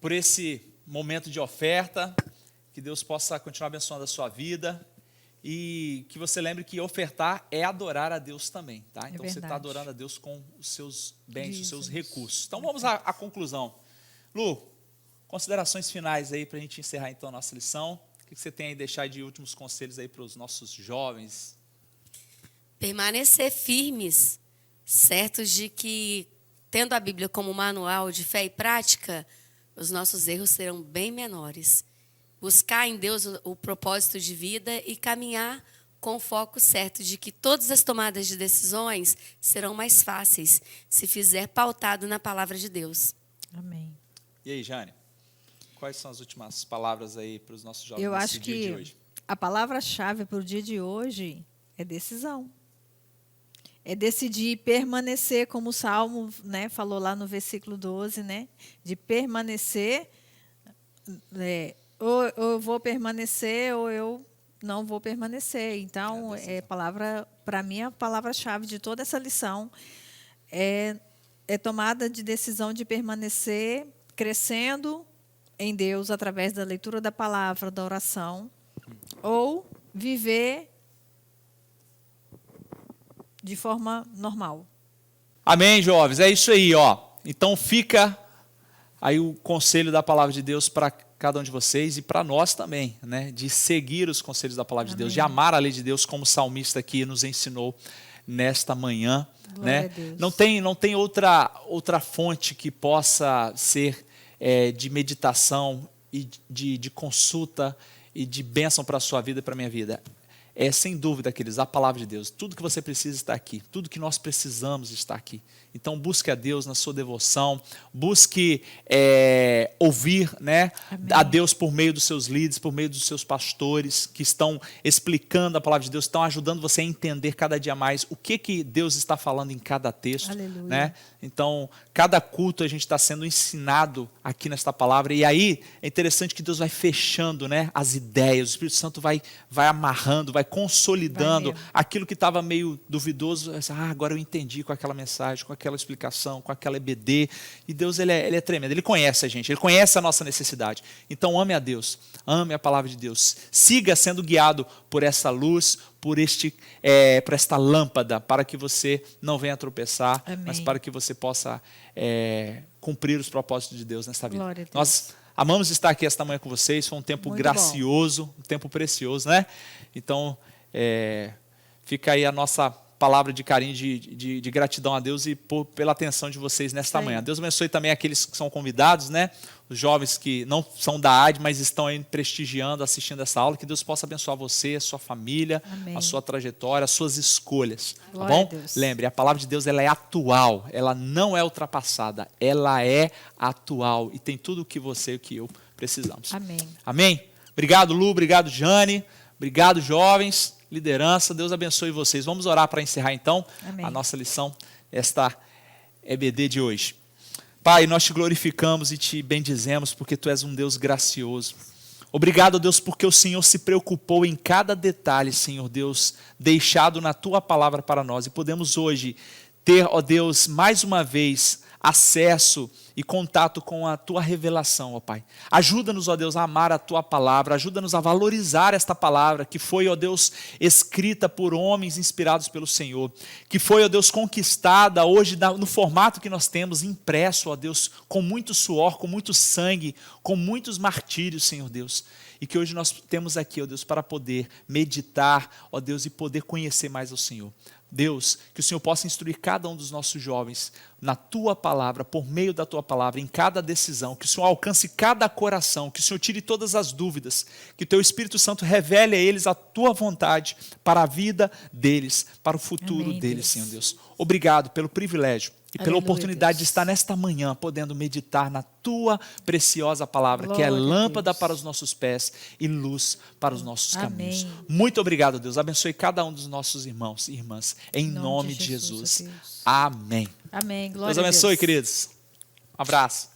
Speaker 1: por esse momento de oferta, que Deus possa continuar abençoando a sua vida e que você lembre que ofertar é adorar a Deus também, tá? Então você está adorando a Deus com os seus bens, os seus recursos. Então vamos à conclusão. Lu, considerações finais aí para a gente encerrar então a nossa lição. O que você tem aí deixar de últimos conselhos aí para os nossos jovens?
Speaker 3: Permanecer firmes, certos de que, tendo a Bíblia como manual de fé e prática, os nossos erros serão bem menores. Buscar em Deus o propósito de vida e caminhar com o foco certo de que todas as tomadas de decisões serão mais fáceis se fizer pautado na palavra de Deus.
Speaker 2: Amém.
Speaker 1: E aí, Jane? Quais são as últimas palavras aí para os nossos jovens
Speaker 2: Eu
Speaker 1: nesse
Speaker 2: acho
Speaker 1: dia de
Speaker 2: que
Speaker 1: hoje?
Speaker 2: a palavra-chave para o dia de hoje é decisão. É decidir permanecer, como o Salmo, né, falou lá no versículo 12, né, de permanecer, ou eu vou permanecer ou eu não vou permanecer. Então, para mim, a palavra-chave de toda essa lição é tomada de decisão de permanecer crescendo em Deus através da leitura da palavra, da oração, ou viver de forma normal.
Speaker 1: Amém, jovens? É isso aí, ó. Então fica aí o conselho da palavra de Deus para cada um de vocês e para nós também, né? De seguir os conselhos da palavra de Deus, de amar a lei de Deus, como o salmista aqui nos ensinou nesta manhã, né? Não tem outra fonte que possa ser de meditação e de consulta e de bênção para a sua vida e para a minha vida. É sem dúvida, queridos, a palavra de Deus. Tudo que você precisa está aqui. Tudo que nós precisamos está aqui. Então busque a Deus na sua devoção. Busque ouvir, né, a Deus por meio dos seus líderes, por meio dos seus pastores que estão explicando a palavra de Deus, estão ajudando você a entender cada dia mais o que Deus está falando em cada texto.
Speaker 2: Aleluia.
Speaker 1: Né? Então, cada culto a gente está sendo ensinado aqui nesta palavra. E aí é interessante que Deus vai fechando, né, as ideias. O Espírito Santo vai amarrando, vai consolidando aquilo que estava meio duvidoso. Agora eu entendi com aquela mensagem, com aquela explicação, com aquela EBD. E Deus ele é tremendo. Ele conhece a gente, Ele conhece a nossa necessidade. Então ame a Deus, ame a palavra de Deus. Siga sendo guiado por essa luz, por esta lâmpada, para que você não venha tropeçar, mas para que você possa cumprir os propósitos de Deus nesta vida.
Speaker 2: Glória a Deus.
Speaker 1: Nós amamos estar aqui esta manhã com vocês, foi um tempo
Speaker 2: Muito
Speaker 1: gracioso, um tempo precioso, né? Então, fica aí a nossa palavra de carinho, de gratidão a Deus e pela atenção de vocês nesta manhã. Deus abençoe também aqueles que são convidados, né? Os jovens que não são da AD, mas estão aí prestigiando, assistindo essa aula. Que Deus possa abençoar você, a sua família, a sua trajetória, as suas escolhas.
Speaker 2: Glória
Speaker 1: tá bom?
Speaker 2: a Deus.
Speaker 1: Lembre, a palavra de Deus ela é atual, ela não é ultrapassada, ela é atual e tem tudo o que você e o que eu precisamos.
Speaker 2: Amém.
Speaker 1: Amém? Obrigado, Lu, obrigado, Jane, obrigado, jovens, liderança, Deus abençoe vocês. Vamos orar para encerrar então a nossa lição, esta EBD de hoje. Pai, nós te glorificamos e te bendizemos porque Tu és um Deus gracioso. Obrigado, Deus, porque o Senhor se preocupou em cada detalhe, Senhor Deus, deixado na Tua palavra para nós. E podemos hoje ter, ó Deus, mais uma vez, acesso e contato com a Tua revelação, ó Pai. Ajuda-nos, ó Deus, a amar a Tua palavra, ajuda-nos a valorizar esta palavra que foi, ó Deus, escrita por homens inspirados pelo Senhor, que foi, ó Deus, conquistada hoje no formato que nós temos, impresso, ó Deus, com muito suor, com muito sangue, com muitos martírios, Senhor Deus. E que hoje nós temos aqui, ó Deus, para poder meditar, ó Deus, e poder conhecer mais o Senhor. Deus, que o Senhor possa instruir cada um dos nossos jovens na Tua palavra, por meio da Tua palavra, em cada decisão, que o Senhor alcance cada coração, que o Senhor tire todas as dúvidas, que o Teu Espírito Santo revele a eles a Tua vontade para a vida deles, para o futuro deles, Senhor Deus. Obrigado pelo privilégio e pela oportunidade de estar nesta manhã podendo meditar na Tua preciosa palavra, que é lâmpada para os nossos pés e luz para os nossos caminhos. Muito obrigado, Deus. Abençoe cada um dos nossos irmãos e irmãs, em nome de Jesus. Amém.
Speaker 2: Amém. Glória
Speaker 1: Deus abençoe, queridos. Um abraço.